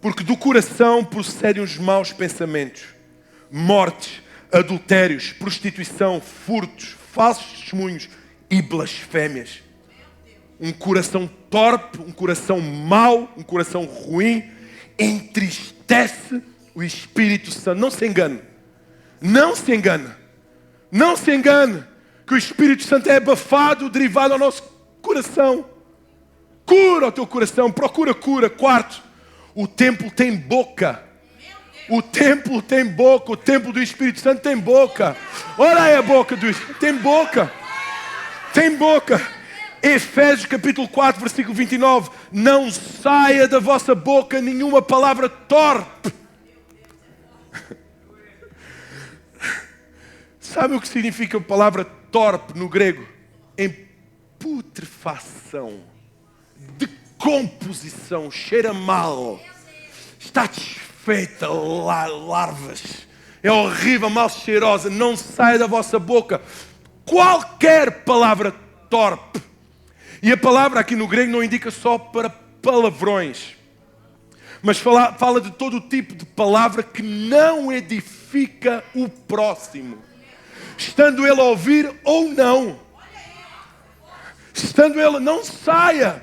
Porque do coração procedem os maus pensamentos, mortes, adultérios, prostituição, furtos, falsos testemunhos e blasfémias. Um coração torpe, um coração mau, um coração ruim, entristece o Espírito Santo. Não se engane. Não se engane. Não se engane que o Espírito Santo é abafado, derivado ao nosso coração. Cura o teu coração, procura cura. Quarto, o templo tem boca. O templo tem boca, o templo do Espírito Santo tem boca. Olha aí a boca do Espírito, tem boca. Tem boca. Efésios capítulo 4, versículo 29. Não saia da vossa boca nenhuma palavra torpe. Sabe o que significa a palavra torpe no grego? Em putrefação, decomposição, cheira mal, está desfeita, larvas, é horrível, mal cheirosa. Não sai da vossa boca qualquer palavra torpe. E a palavra aqui no grego não indica só para palavrões, mas fala de todo tipo de palavra que não edifica o próximo, estando ele a ouvir ou não. Estando ele, não saia.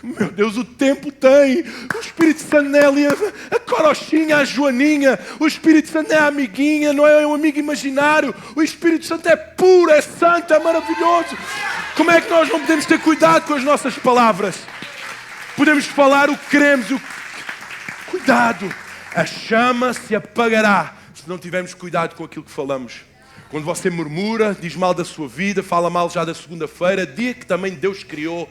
Meu Deus, o tempo tem. O Espírito Santo não é ali a corochinha, a joaninha. O Espírito Santo não é a amiguinha, não é um amigo imaginário. O Espírito Santo é puro, é santo, é maravilhoso. Como é que nós não podemos ter cuidado com as nossas palavras? Podemos falar o que queremos. Cuidado. A chama se apagará se não tivermos cuidado com aquilo que falamos. Quando você murmura, diz mal da sua vida, fala mal já da segunda-feira, dia que também Deus criou,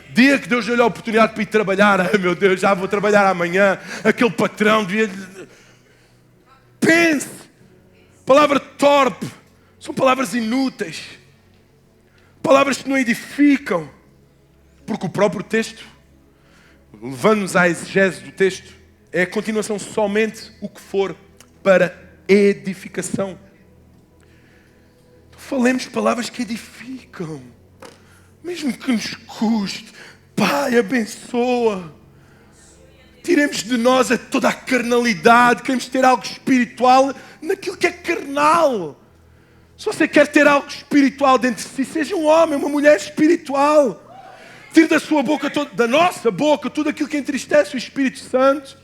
dia que Deus deu-lhe a oportunidade para ir trabalhar. Ai meu Deus, já vou trabalhar amanhã. Aquele patrão devia... Pense. Palavra torpe. São palavras inúteis. palavras que não edificam, porque o próprio texto, levando-nos à exegese do texto, é a continuação somente o que for para edificação. Então, falemos palavras que edificam, mesmo que nos custe. Pai, abençoa. Tiremos de nós toda a carnalidade. Queremos ter algo espiritual naquilo que é carnal. Se você quer ter algo espiritual dentro de si, seja um homem, uma mulher espiritual. Tire da sua boca, da nossa boca, tudo aquilo que entristece o Espírito Santo.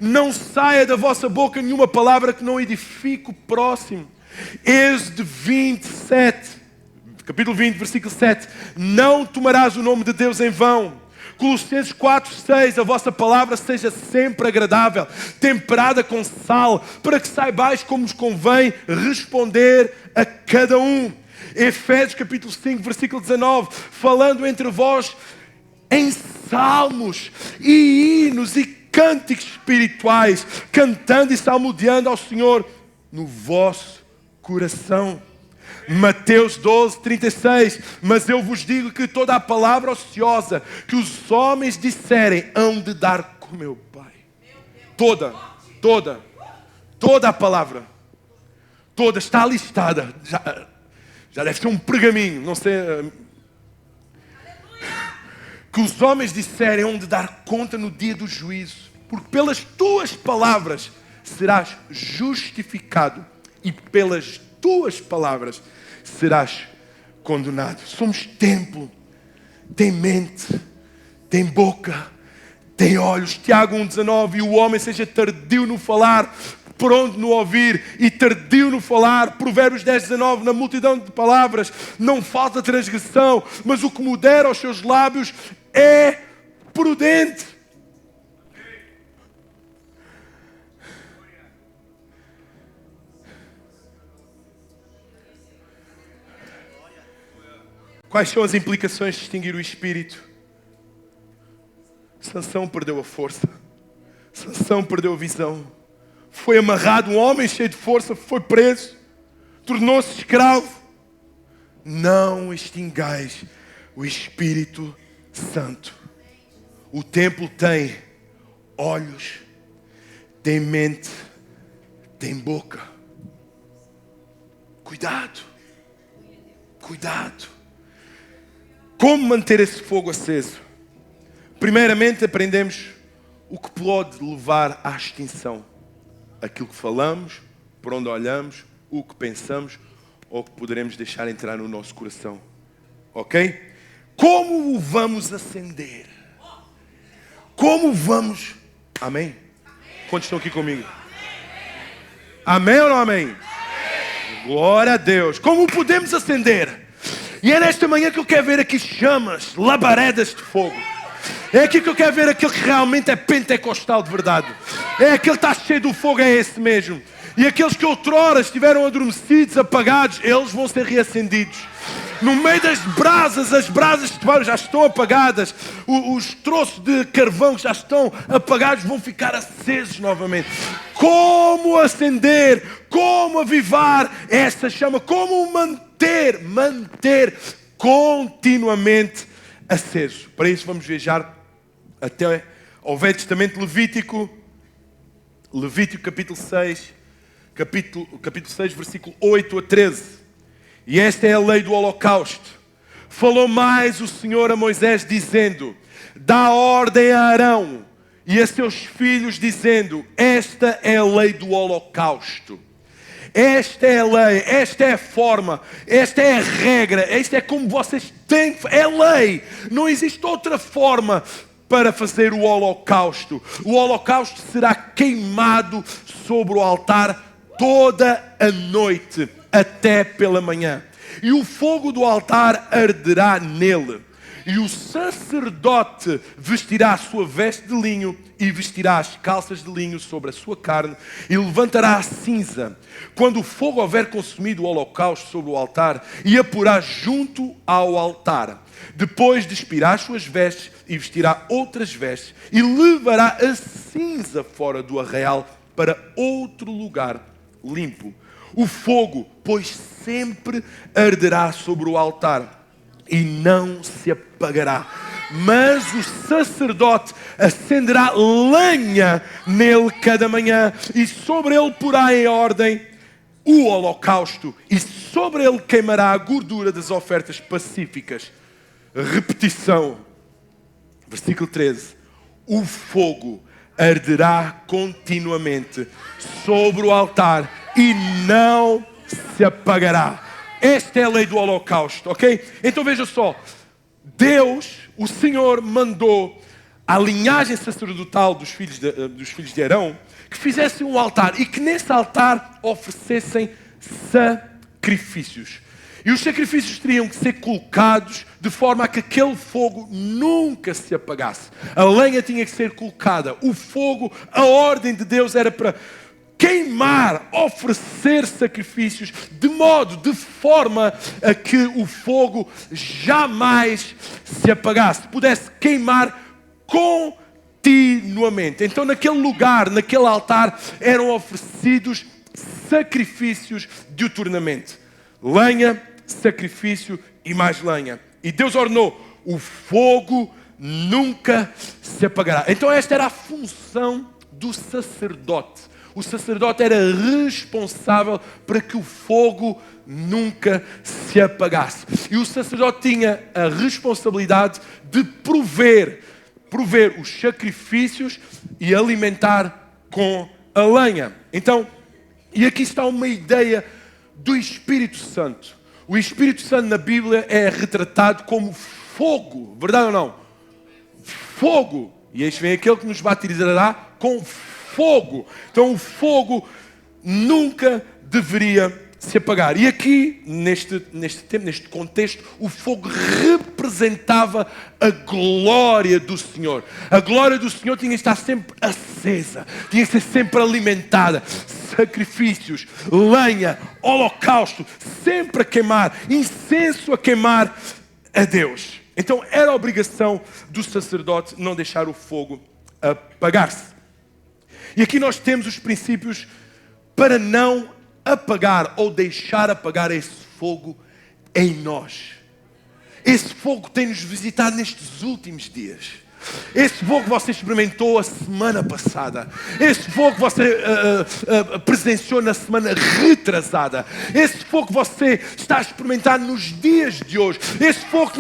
Não saia da vossa boca nenhuma palavra que não edifique o próximo. Êxodo 27, capítulo 20, versículo 7. Não tomarás o nome de Deus em vão. Colossenses 4, 6. A vossa palavra seja sempre agradável, temperada com sal, para que saibais como vos convém responder a cada um. Efésios capítulo 5, versículo 19. Falando entre vós em salmos e hinos e cânticos espirituais, cantando e salmodiando ao Senhor no vosso coração. Mateus 12, 36. Mas eu vos digo que toda a palavra ociosa que os homens disserem, hão de dar com meu Pai. Toda a palavra, toda está listada. Já deve ser um pergaminho, não sei. Que os homens disserem, hão de dar conta no dia do juízo. Porque pelas tuas palavras serás justificado e pelas tuas palavras serás condenado. Somos templo, tem mente, tem boca, tem olhos. Tiago 1,19. E o homem seja tardio no falar, pronto no ouvir e tardio no falar. Provérbios 10,19. Na multidão de palavras não falta transgressão, mas o que modera os seus lábios é prudente. Quais são as implicações de extinguir o Espírito? Sansão perdeu a força. Sansão perdeu a visão. Foi amarrado, um homem cheio de força, foi preso. Tornou-se escravo. Não extingais o Espírito Santo. O templo tem olhos, tem mente, tem boca. Cuidado. Cuidado. Como manter esse fogo aceso? Primeiramente aprendemos o que pode levar à extinção. Aquilo que falamos, por onde olhamos, o que pensamos ou o que poderemos deixar entrar no nosso coração. Ok? Como o vamos acender? Como vamos... Amém? Quantos estão aqui comigo? Amém ou não amém? Glória a Deus. Como o podemos acender? E é nesta manhã que eu quero ver aqui chamas, labaredas de fogo. É aqui que eu quero ver aquele que realmente é pentecostal de verdade. É aquele que está cheio do fogo, é esse mesmo. E aqueles que outrora estiveram adormecidos, apagados, eles vão ser reacendidos. No meio das brasas, as brasas já estão apagadas. Os troços de carvão que já estão apagados vão ficar acesos novamente. Como acender, como avivar essa chama, como manter continuamente aceso. Para isso vamos viajar até ao Velho Testamento, Levítico capítulo 6, capítulo 6, versículo 8 a 13. E esta é a lei do holocausto. Falou mais o Senhor a Moisés, dizendo: dá ordem a Arão e a seus filhos, dizendo: esta é a lei do holocausto. Esta é a lei, esta é a forma, esta é a regra, esta é como vocês têm que fazer. É lei, não existe outra forma para fazer o holocausto. O holocausto será queimado sobre o altar toda a noite, até pela manhã. E o fogo do altar arderá nele. E o sacerdote vestirá a sua veste de linho e vestirá as calças de linho sobre a sua carne e levantará a cinza. Quando o fogo houver consumido o holocausto sobre o altar, e a porá junto ao altar. Depois despirá as suas vestes e vestirá outras vestes e levará a cinza fora do arraial para outro lugar limpo. O fogo, pois, sempre arderá sobre o altar. e não se apagará. Mas o sacerdote acenderá lenha nele cada manhã, e sobre ele porá em ordem o holocausto, e sobre ele queimará a gordura das ofertas pacíficas. Repetição. Versículo 13. O fogo arderá continuamente sobre o altar e não se apagará. Esta é a lei do holocausto, ok? Então veja só. Deus, o Senhor, mandou à linhagem sacerdotal dos filhos de Arão que fizessem um altar e que nesse altar oferecessem sacrifícios. E os sacrifícios teriam que ser colocados de forma a que aquele fogo nunca se apagasse. A lenha tinha que ser colocada. O fogo, a ordem de Deus era para queimar, oferecer sacrifícios de forma a que o fogo jamais se apagasse, pudesse queimar continuamente. Então naquele lugar, naquele altar, eram oferecidos sacrifícios diuturnamente. Lenha, sacrifício e mais lenha. E Deus ordenou, o fogo nunca se apagará. Então esta era a função do sacerdote. O sacerdote era responsável para que o fogo nunca se apagasse. E o sacerdote tinha a responsabilidade de prover os sacrifícios e alimentar com a lenha. Então, e aqui está uma ideia do Espírito Santo. O Espírito Santo na Bíblia é retratado como fogo, verdade ou não? Fogo. E aí vem aquele que nos batizará com fogo. Então o fogo nunca deveria se apagar. E aqui, neste tempo, neste contexto, o fogo representava a glória do Senhor. A glória do Senhor tinha que estar sempre acesa, tinha que ser sempre alimentada. Sacrifícios, lenha, holocausto, sempre a queimar, incenso a queimar a Deus. Então era a obrigação do sacerdote não deixar o fogo apagar-se. E aqui nós temos os princípios para não apagar ou deixar apagar esse fogo em nós. Esse fogo tem-nos visitado nestes últimos dias. Esse fogo que você experimentou a semana passada. Esse fogo que você presenciou na semana retrasada. Esse fogo que você está a experimentar nos dias de hoje. Esse fogo que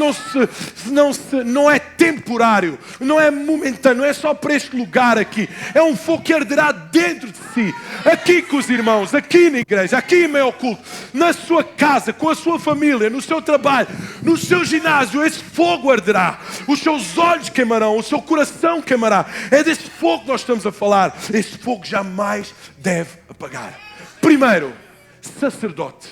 não é temporário, não é momentâneo, não é só para este lugar aqui. É um fogo que arderá dentro de si. Aqui com os irmãos, aqui na igreja, aqui em meio ao culto, na sua casa, com a sua família, no seu trabalho, no seu ginásio, esse fogo arderá. Os seus olhos queimarão, o seu coração queimará. É desse fogo que nós estamos a falar. Esse fogo jamais deve apagar. Primeiro, sacerdote.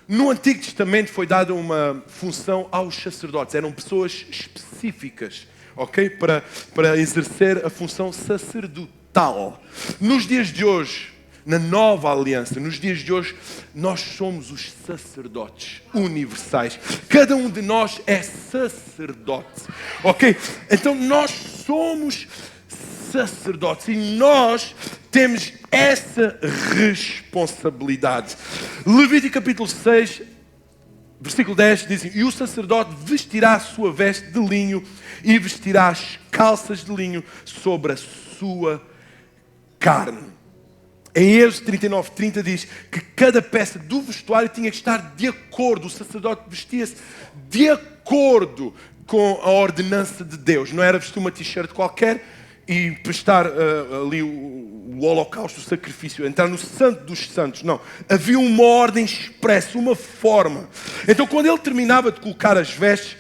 No Antigo Testamento foi dada uma função aos sacerdotes. Eram pessoas específicas, ok? Para exercer a função sacerdotal. Nos dias de hoje, na nova aliança, nos dias de hoje, nós somos os sacerdotes universais. Cada um de nós é sacerdote, ok? Então nós somos sacerdotes e nós temos essa responsabilidade. Levítico capítulo 6, versículo 10 diz assim: e o sacerdote vestirá a sua veste de linho e vestirá as calças de linho sobre a sua carne. Em Êxodo 39:30 diz que cada peça do vestuário tinha que estar de acordo. O sacerdote vestia-se de acordo com a ordenança de Deus. Não era vestir uma t-shirt qualquer e prestar ali o holocausto, o sacrifício, entrar no santo dos santos. Não. Havia uma ordem expressa, uma forma. Então quando ele terminava de colocar as vestes,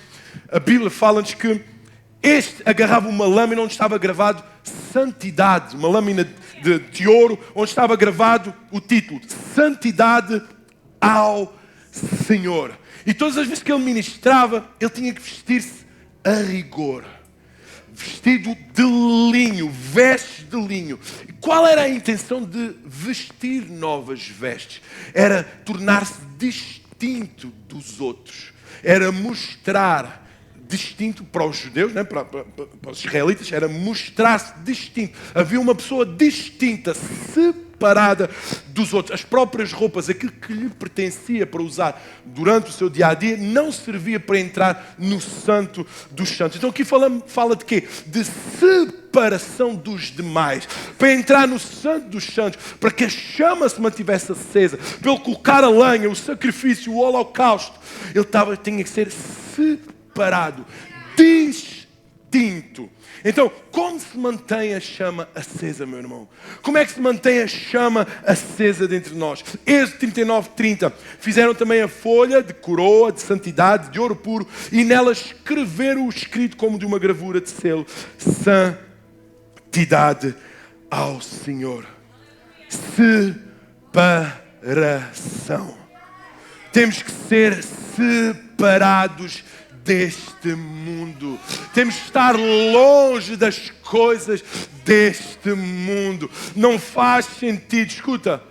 a Bíblia fala-nos que este agarrava uma lâmina onde estava gravado santidade, uma lâmina de ouro, onde estava gravado o título: Santidade ao Senhor. E todas as vezes que ele ministrava, ele tinha que vestir-se a rigor. Vestido de linho, vestes de linho. E qual era a intenção de vestir novas vestes? Era tornar-se distinto dos outros. Era mostrar distinto para os judeus, né? para os israelitas, era mostrar-se distinto. Havia uma pessoa distinta, separada separada dos outros. As próprias roupas, aquilo que lhe pertencia para usar durante o seu dia-a-dia, não servia para entrar no Santo dos Santos. Então aqui fala de quê? De separação dos demais. Para entrar no Santo dos Santos, para que a chama se mantivesse acesa, para ele colocar a lenha, o sacrifício, o holocausto, ele tinha que ser separado, distinto. Então, como se mantém a chama acesa, meu irmão? Como é que se mantém a chama acesa dentro de nós? Êxodo 39:30. Fizeram também a folha de coroa de santidade, de ouro puro, e nela escreveram o escrito como de uma gravura de selo: santidade ao Senhor. Separação. Temos que ser separados deste mundo. Temos que estar longe das coisas deste mundo. Não faz sentido. Escuta,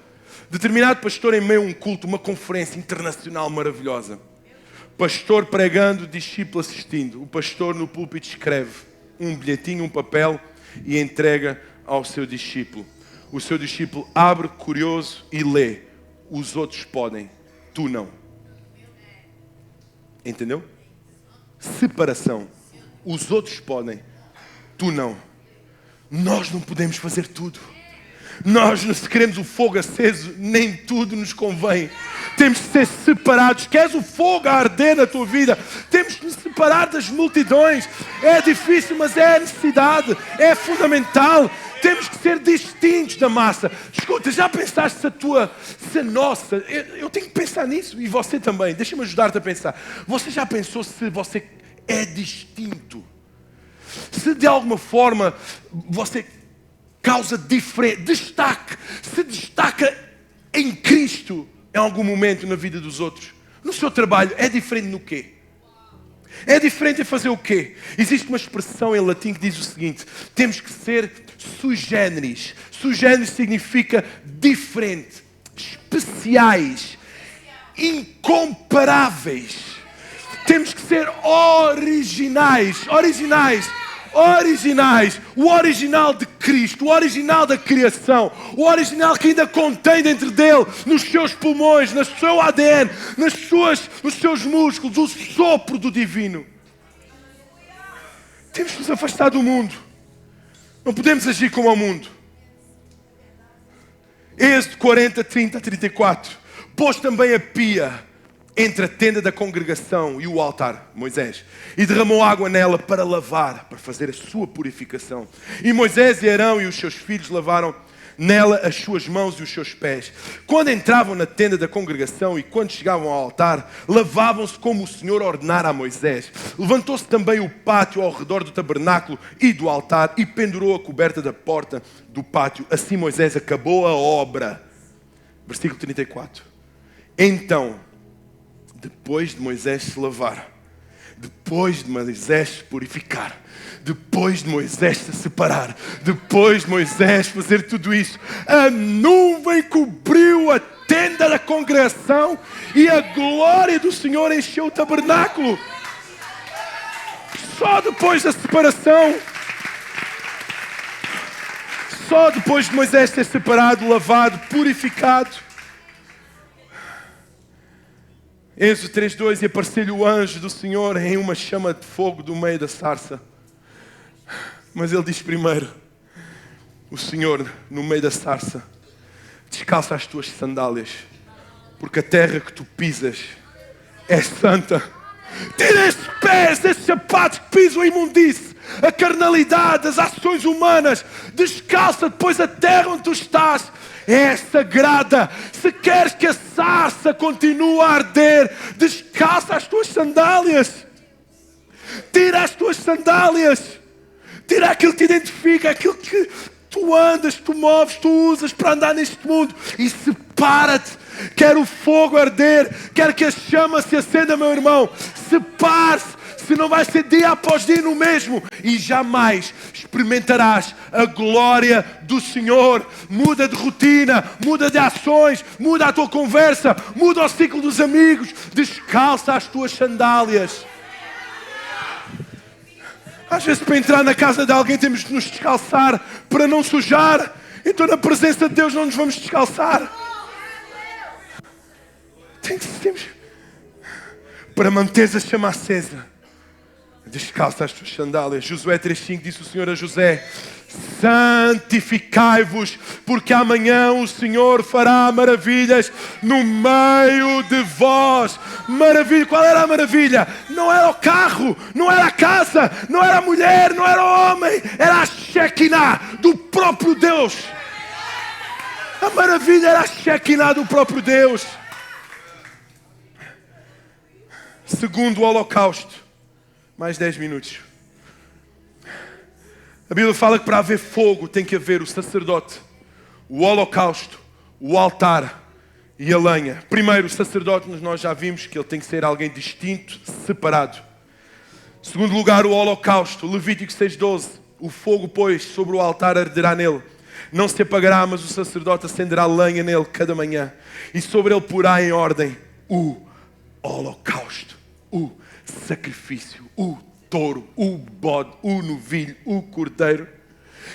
determinado pastor em meio a um culto, uma conferência internacional maravilhosa. Pastor pregando, discípulo assistindo. O pastor no púlpito escreve um bilhetinho, um papel e entrega ao seu discípulo. O seu discípulo abre curioso e lê. Os outros podem, tu não. Entendeu? Separação. Os outros podem, tu não. Nós não podemos fazer tudo. Nós, se queremos o fogo aceso, nem tudo nos convém. Temos que ser separados. Queres o fogo a arder na tua vida? Temos que nos separar das multidões. É difícil, mas é a necessidade. É fundamental. Temos que ser distintos da massa. Escuta, já pensaste se a nossa... Eu tenho que pensar nisso, e você também. Deixa-me ajudar-te a pensar. Você já pensou se você é distinto? Se de alguma forma você causa destaque, se destaca em Cristo em algum momento na vida dos outros? No seu trabalho, é diferente no quê? É diferente em fazer o quê? Existe uma expressão em latim que diz o seguinte: temos que ser sui generis. Sui generis significa diferente, especiais, incomparáveis. Temos que ser originais. O original de Cristo, o original da criação, o original que ainda contém dentro dele, nos seus pulmões, no seu ADN, nos seus músculos, o sopro do divino. Temos que nos afastar do mundo. Não podemos agir como o mundo. Êxodo 40:30-34. Pôs também a pia entre a tenda da congregação e o altar, Moisés, e derramou água nela para lavar, para fazer a sua purificação. E Moisés e Arão e os seus filhos lavaram nela as suas mãos e os seus pés. Quando entravam na tenda da congregação e quando chegavam ao altar, lavavam-se como o Senhor ordenara a Moisés. Levantou-se também o pátio ao redor do tabernáculo e do altar e pendurou a coberta da porta do pátio. Assim Moisés acabou a obra. Versículo 34. Então, depois de Moisés se lavar, depois de Moisés se purificar, depois de Moisés se separar, depois de Moisés fazer tudo isso, a nuvem cobriu a tenda da congregação e a glória do Senhor encheu o tabernáculo. Só depois da separação, só depois de Moisés ter separado, lavado, purificado. Êxodo 3:2, e apareceu-lhe o anjo do Senhor em uma chama de fogo do meio da sarça. Mas ele diz primeiro, o Senhor no meio da sarça: descalça as tuas sandálias, porque a terra que tu pisas é santa. Tira estes pés, estes sapatos que pisam a imundice, a carnalidade, as ações humanas. Descalça depois a terra onde tu estás. É sagrada. Se queres que a sarça continue a arder, descalça as tuas sandálias. Tira as tuas sandálias. Tira aquilo que te identifica, aquilo que tu andas, tu moves, tu usas para andar neste mundo. E separa-te. Quero o fogo arder. Quero que a chama se acenda, meu irmão. Separe-se. Senão vai ser dia após dia no mesmo. E jamais experimentarás a glória do Senhor. Muda de rotina, muda de ações, muda a tua conversa, muda o ciclo dos amigos. Descalça as tuas sandálias. Às vezes para entrar na casa de alguém temos de nos descalçar para não sujar. Então na presença de Deus não nos vamos descalçar. Temos, para manteres a chama acesa, descalça as tuas sandálias. Josué 3,5 disse o Senhor a José: santificai-vos, porque amanhã o Senhor fará maravilhas no meio de vós. Maravilha, qual era a maravilha? Não era o carro, não era a casa, não era a mulher, não era o homem, era a Shekinah do próprio Deus. A maravilha era a Shekinah do próprio Deus. Segundo o holocausto, mais 10 minutos. A Bíblia fala que para haver fogo tem que haver o sacerdote, o holocausto, o altar e a lenha. Primeiro, o sacerdote, nós já vimos que ele tem que ser alguém distinto, separado. Segundo lugar, o holocausto. Levítico 6,12. O fogo, pois, sobre o altar arderá nele. Não se apagará, mas o sacerdote acenderá lenha nele cada manhã. E sobre ele porá em ordem o holocausto, o sacrifício, o touro, o bode, o novilho, o cordeiro.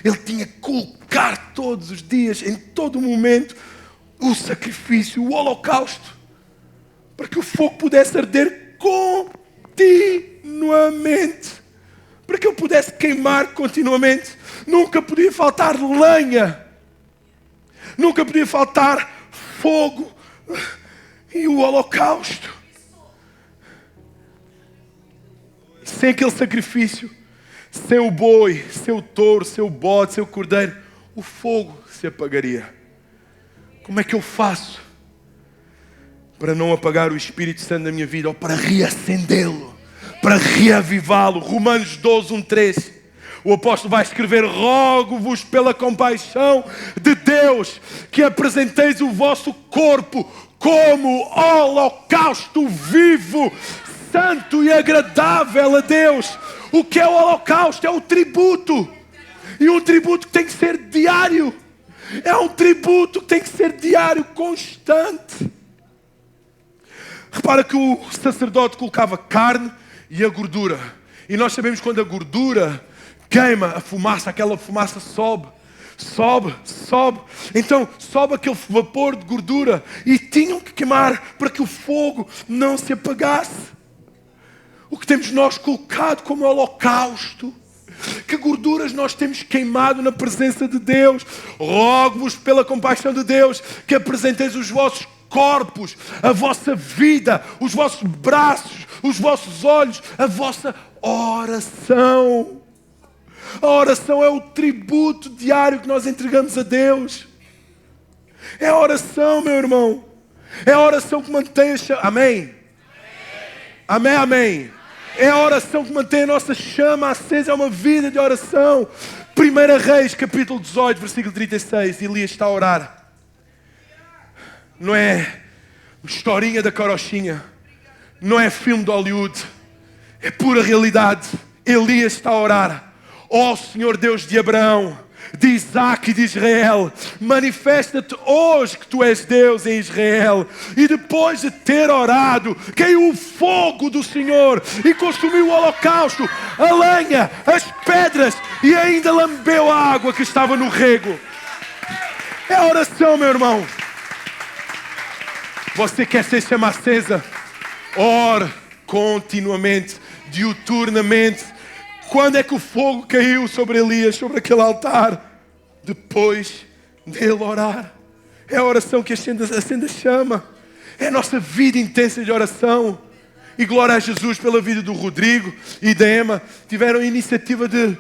Ele tinha que colocar todos os dias, em todo momento, o sacrifício, o holocausto, para que o fogo pudesse arder continuamente, para que ele pudesse queimar continuamente. Nunca podia faltar lenha, nunca podia faltar fogo e o holocausto. Sem aquele sacrifício, sem o boi, sem o touro, sem o bode, sem o cordeiro, o fogo se apagaria. Como é que eu faço para não apagar o Espírito Santo da minha vida, ou para reacendê-lo, para reavivá-lo? Romanos 12:1-3. O apóstolo vai escrever: rogo-vos pela compaixão de Deus que apresenteis o vosso corpo como holocausto vivo, santo e agradável a Deus. O que é o holocausto? É o tributo. E um tributo que tem que ser diário. É um tributo que tem que ser diário, constante. Repara que o sacerdote colocava carne e a gordura. E nós sabemos quando a gordura queima, a fumaça, aquela fumaça sobe. Então sobe aquele vapor de gordura. E tinham que queimar para que o fogo não se apagasse. O que temos nós colocado como holocausto? Que gorduras nós temos queimado na presença de Deus? Rogo-vos pela compaixão de Deus que apresenteis os vossos corpos, a vossa vida, os vossos braços, os vossos olhos, a vossa oração. A oração é o tributo diário que nós entregamos a Deus. É a oração, meu irmão. É a oração que mantém a chama. Amém? Amém, amém. É a oração que mantém a nossa chama acesa. É uma vida de oração. 1 Reis, capítulo 18, versículo 36. Elias está a orar. Não é historinha da carochinha. Não é filme de Hollywood. É pura realidade. Elias está a orar. Ó Senhor Deus de Abraão, de Isaac e de Israel, manifesta-te hoje que tu és Deus em Israel. E depois de ter orado, caiu o fogo do Senhor e consumiu o holocausto, a lenha, as pedras e ainda lambeu a água que estava no rego. É a oração, meu irmão. Você quer ser chama acesa? Ore continuamente, diuturnamente. Quando é que o fogo caiu sobre Elias, sobre aquele altar? Depois dele orar. É a oração que acende a chama. É a nossa vida intensa de oração. E glória a Jesus pela vida do Rodrigo e da Emma. Tiveram a iniciativa de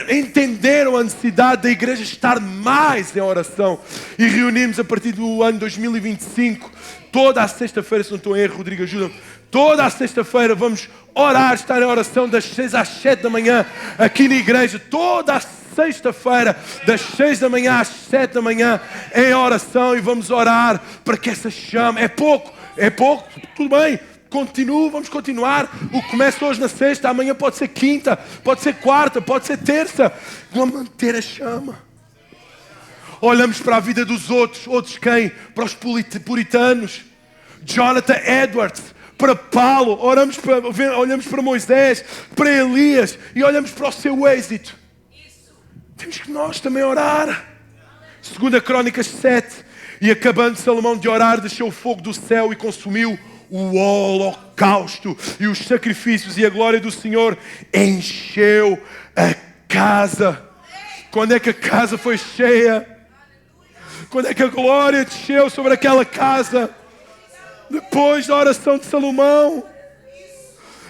entenderam a necessidade da igreja estar mais em oração. E reunimos a partir do ano 2025. Toda a sexta-feira, se não estou em erro, Rodrigo, ajuda-me. Toda a sexta-feira vamos orar, estar em oração das 6 às 7 da manhã aqui na igreja. Toda a sexta-feira, das 6 da manhã às 7 da manhã, em oração, e vamos orar para que essa chama... É pouco, tudo bem, vamos continuar. O que começa hoje na sexta, amanhã pode ser quinta, pode ser quarta, pode ser terça. Vamos manter a chama. Olhamos para a vida dos outros quem? Para os puritanos. Jonathan Edwards. Para Paulo, olhamos para Moisés, para Elias e olhamos para o seu êxito. Temos que nós também orar. Segunda Crônicas 7. E acabando Salomão de orar, desceu o fogo do céu e consumiu o holocausto e os sacrifícios, e a glória do Senhor encheu a casa. Quando é que a casa foi cheia? Quando é que a glória desceu sobre aquela casa? Depois da oração de Salomão.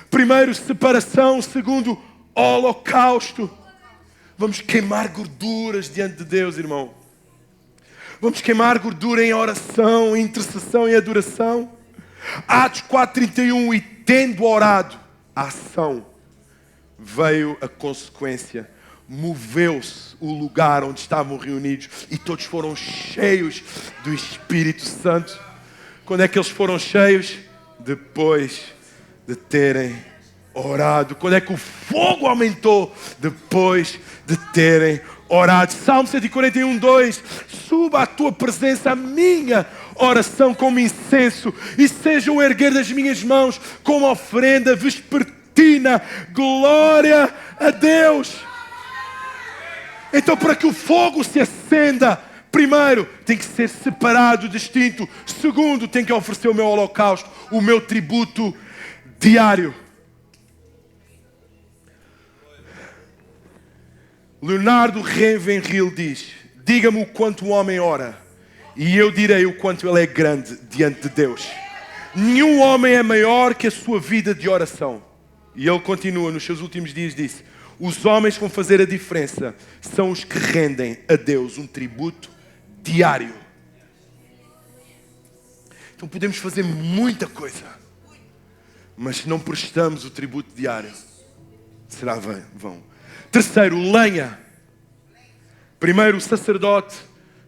Primeiro, separação. Segundo, holocausto. Vamos queimar gorduras diante de Deus, irmão. Vamos queimar gordura em oração, em intercessão e adoração. Atos 4:31. E tendo orado, a ação, veio a consequência. Moveu-se o lugar onde estavam reunidos e todos foram cheios do Espírito Santo. Quando é que eles foram cheios? Depois de terem orado. Quando é que o fogo aumentou? Depois de terem orado. Salmo 141:2. Suba à tua presença a minha oração como incenso e seja o erguer das minhas mãos como oferenda vespertina. Glória a Deus. Então, para que o fogo se acenda, primeiro, tem que ser separado, distinto. Segundo, tem que oferecer o meu holocausto, o meu tributo diário. Leonardo Ravenhill diz: diga-me o quanto o homem ora, e eu direi o quanto ele é grande diante de Deus. Nenhum homem é maior que a sua vida de oração. E ele continua, nos seus últimos dias disse: os homens que vão fazer a diferença são os que rendem a Deus um tributo diário. Então podemos fazer muita coisa, mas se não prestamos o tributo diário, será vão. Terceiro, lenha. Primeiro, o sacerdote.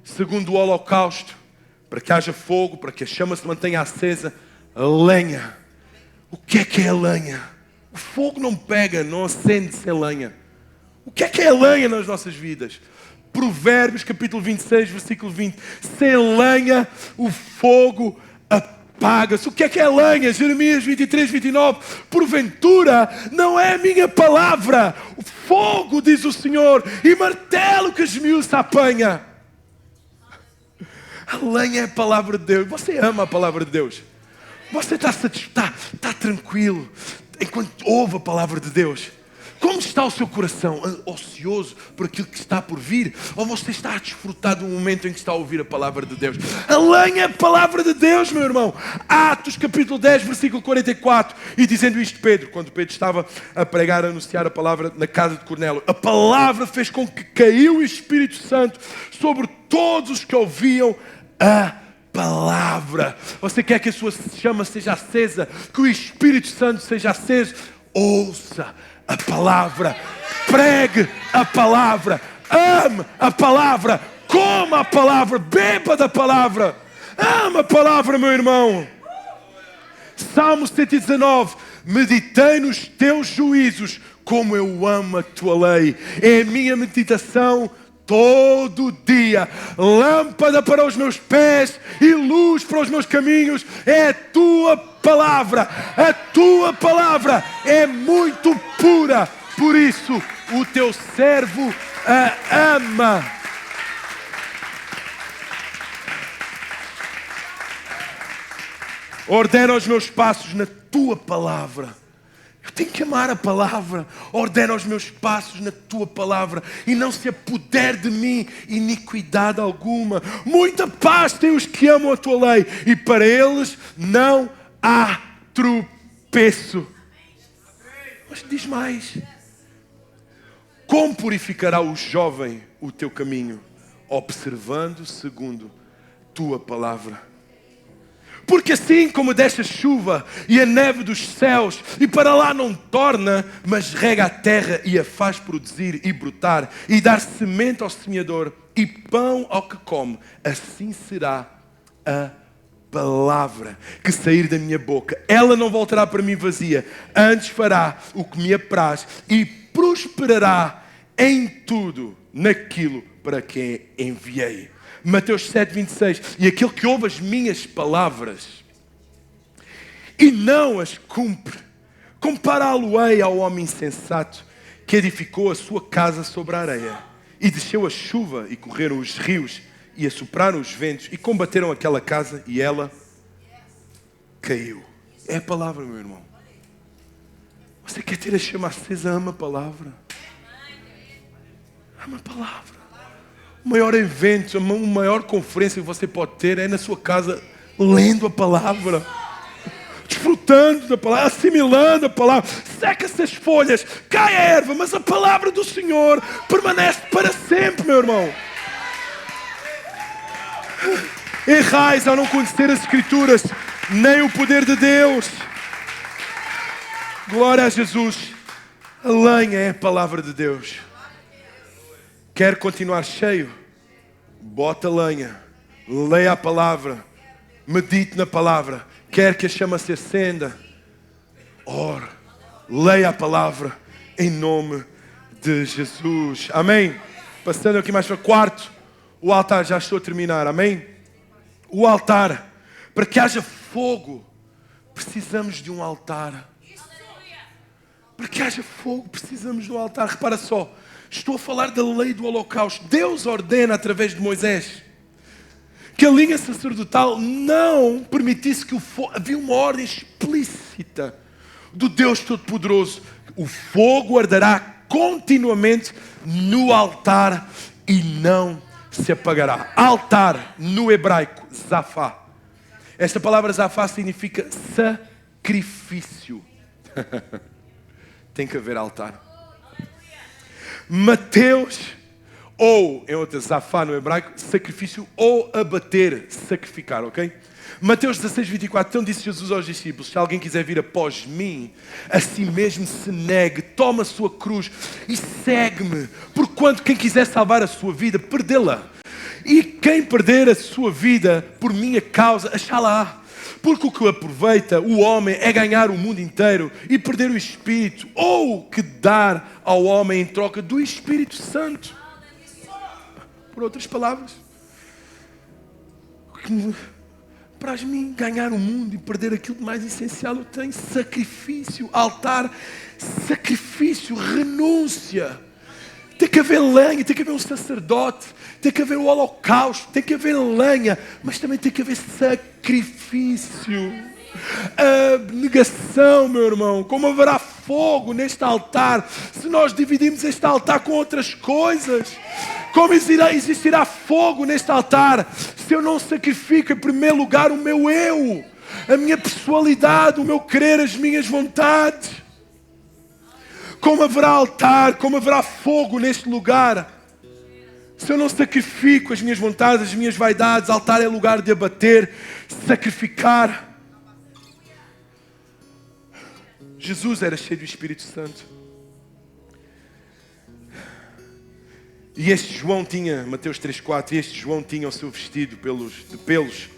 Segundo, o holocausto. Para que haja fogo, para que a chama se mantenha acesa. A lenha. O que é a lenha? O fogo não pega, não acende sem lenha. O que é a lenha nas nossas vidas? Provérbios capítulo 26, versículo 20. Sem lenha o fogo apaga-se. O que é a lenha? Jeremias 23, 29. Porventura não é a minha palavra. O fogo, diz o Senhor, e martelo que esmiuça apanha. A lenha é a palavra de Deus. Você ama a palavra de Deus? Você está tranquilo enquanto ouve a palavra de Deus? Como está o seu coração? Ocioso por aquilo que está por vir? Ou você está a desfrutar do momento em que está a ouvir a palavra de Deus? A lenha é a palavra de Deus, meu irmão. Atos capítulo 10, versículo 44. E dizendo isto Pedro, quando Pedro estava a pregar, a anunciar a palavra na casa de Cornélio, a palavra fez com que caiu o Espírito Santo sobre todos os que ouviam a palavra. Você quer que a sua chama seja acesa? Que o Espírito Santo seja aceso? Ouça a palavra, pregue a palavra, ame a palavra, coma a palavra, beba da palavra, ama a palavra, meu irmão. Salmo 119. Meditei nos teus juízos, como eu amo a tua lei. É a minha meditação todo dia. Lâmpada para os meus pés e luz para os meus caminhos é a tua palavra. A tua palavra é muito pura. Por isso o teu servo a ama. Ordena os meus passos na tua palavra. Eu tenho que amar a palavra. Ordena os meus passos na tua palavra e não se apodere de mim iniquidade alguma. Muita paz têm os que amam a tua lei e para eles não há tropeço. Mas diz mais. Como purificará o jovem o teu caminho? Observando segundo tua palavra. Porque assim como desce a chuva e a neve dos céus, e para lá não torna, mas rega a terra e a faz produzir e brotar, e dar semente ao semeador e pão ao que come, assim será a palavra que sair da minha boca. Ela não voltará para mim vazia, antes fará o que me apraz e prosperará em tudo naquilo para quem enviei. Mateus 7, 26. E aquele que ouve as minhas palavras e não as cumpre, compará-lo-ei ao homem insensato que edificou a sua casa sobre a areia. E desceu a chuva e correram os rios e assopraram os ventos e combateram aquela casa e ela caiu. É a palavra, meu irmão. Você quer ter a chama acesa, ama a palavra. Ama a palavra. O maior evento, a maior conferência que você pode ter é na sua casa, lendo a palavra, desfrutando da palavra, assimilando a palavra. Seca-se as folhas, cai a erva, mas a palavra do Senhor permanece para sempre, meu irmão. Errais ao não conhecer as Escrituras, nem o poder de Deus. Glória a Jesus. A lenha é a palavra de Deus. Quer continuar cheio? Bota lenha. Leia a palavra. Medite na palavra. Quer que a chama se acenda? Ore. Leia a palavra. Em nome de Jesus. Amém. Passando aqui mais para o quarto. O altar, já estou a terminar. Amém. O altar. Para que haja fogo, precisamos de um altar. Para que haja fogo, precisamos de um altar. Repara só. Estou a falar da lei do holocausto. Deus ordena através de Moisés que a linha sacerdotal não permitisse que o fogo... Havia uma ordem explícita do Deus Todo-Poderoso. O fogo arderá continuamente no altar e não se apagará. Altar, no hebraico, zafá. Esta palavra zafá significa sacrifício. Tem que haver altar. Mateus, ou em outra, zafá no hebraico, sacrifício, ou abater, sacrificar, ok? Mateus 16, 24, então disse Jesus aos discípulos: se alguém quiser vir após mim, a si mesmo se negue, toma a sua cruz e segue-me, porquanto quem quiser salvar a sua vida, perdê-la. E quem perder a sua vida por minha causa, achá-la-á. Porque o que aproveita o homem é ganhar o mundo inteiro e perder o Espírito, ou que dar ao homem em troca do Espírito Santo. Por outras palavras, para mim ganhar o mundo e perder aquilo de mais essencial eu tenho: sacrifício, altar, sacrifício, renúncia. Tem que haver lenha, tem que haver um sacerdote, tem que haver o holocausto, tem que haver lenha, mas também tem que haver sacrifício. Abnegação, meu irmão. Como haverá fogo neste altar se nós dividimos este altar com outras coisas? Como existirá fogo neste altar se eu não sacrifico em primeiro lugar o meu eu, a minha pessoalidade, o meu querer, as minhas vontades? Como haverá altar, como haverá fogo neste lugar se eu não sacrifico as minhas vontades, as minhas vaidades? Altar é lugar de abater, sacrificar. Jesus era cheio do Espírito Santo. E este João tinha, Mateus 3,4, e este João tinha o seu vestido de pelos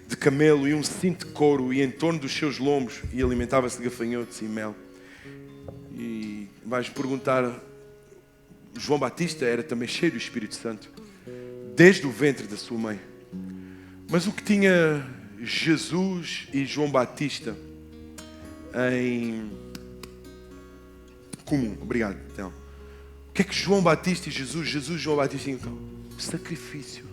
de camelo e um cinto de couro, e em torno dos seus lombos, e alimentava-se de gafanhotos e mel. E vais perguntar, João Batista era também cheio do Espírito Santo, desde o ventre da sua mãe. Mas o que tinha Jesus e João Batista em comum? Obrigado, então. O que é que João Batista e Jesus e João Batista então? Sacrifício.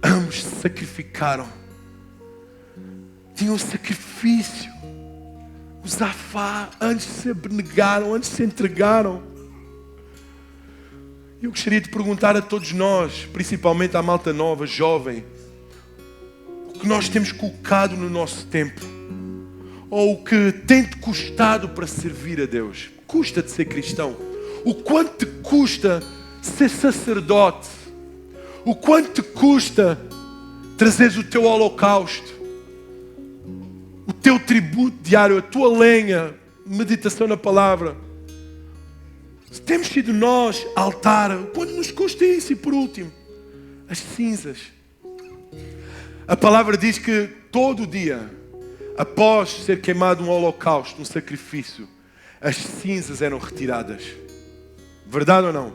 Ambos se sacrificaram. Tinham sacrifício. O zafá, antes se abnegaram, antes se entregaram. Eu gostaria de perguntar a todos nós, principalmente à malta nova, jovem, o que nós temos colocado no nosso tempo, ou o que tem-te custado para servir a Deus. Custa-te ser cristão? O quanto te custa ser sacerdote? O quanto te custa trazeres o teu holocausto? O teu tributo diário, a tua lenha, meditação na palavra. Temos sido nós altar. Quando nos custa isso? E por último, as cinzas. A palavra diz que todo dia, após ser queimado um holocausto, um sacrifício, as cinzas eram retiradas. Verdade ou não?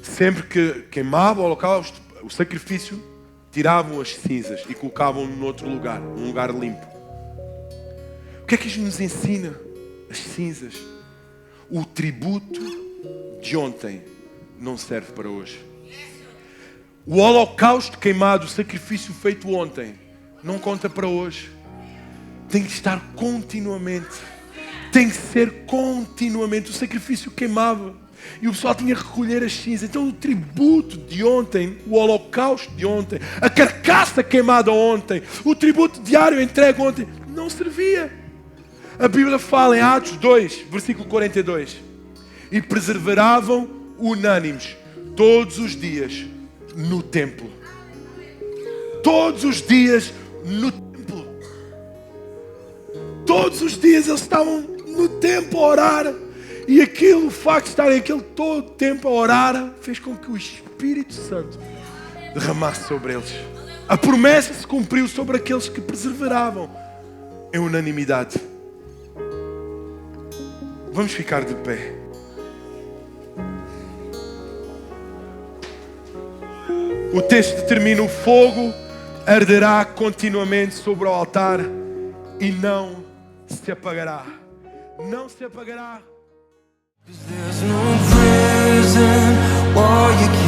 Sempre que queimava o holocausto, o sacrifício, tiravam as cinzas e colocavam num outro lugar, num lugar limpo. O que é que isto nos ensina? As cinzas. O tributo de ontem não serve para hoje. O holocausto queimado, o sacrifício feito ontem, não conta para hoje. Tem que estar continuamente. Tem que ser continuamente. O sacrifício queimava. E o pessoal tinha que recolher as cinzas. Então o tributo de ontem, o holocausto de ontem, a carcaça queimada ontem, o tributo diário entregue ontem, não servia. A Bíblia fala em Atos 2, versículo 42. E perseveravam unânimes todos os dias no templo. Todos os dias no templo. Todos os dias eles estavam no templo a orar. E aquilo, o facto de estarem aquele todo o tempo a orar, fez com que o Espírito Santo derramasse sobre eles. A promessa se cumpriu sobre aqueles que perseveravam em unanimidade. Vamos ficar de pé. O texto termina: o fogo arderá continuamente sobre o altar e não se apagará. Não se apagará. There's no prison wall you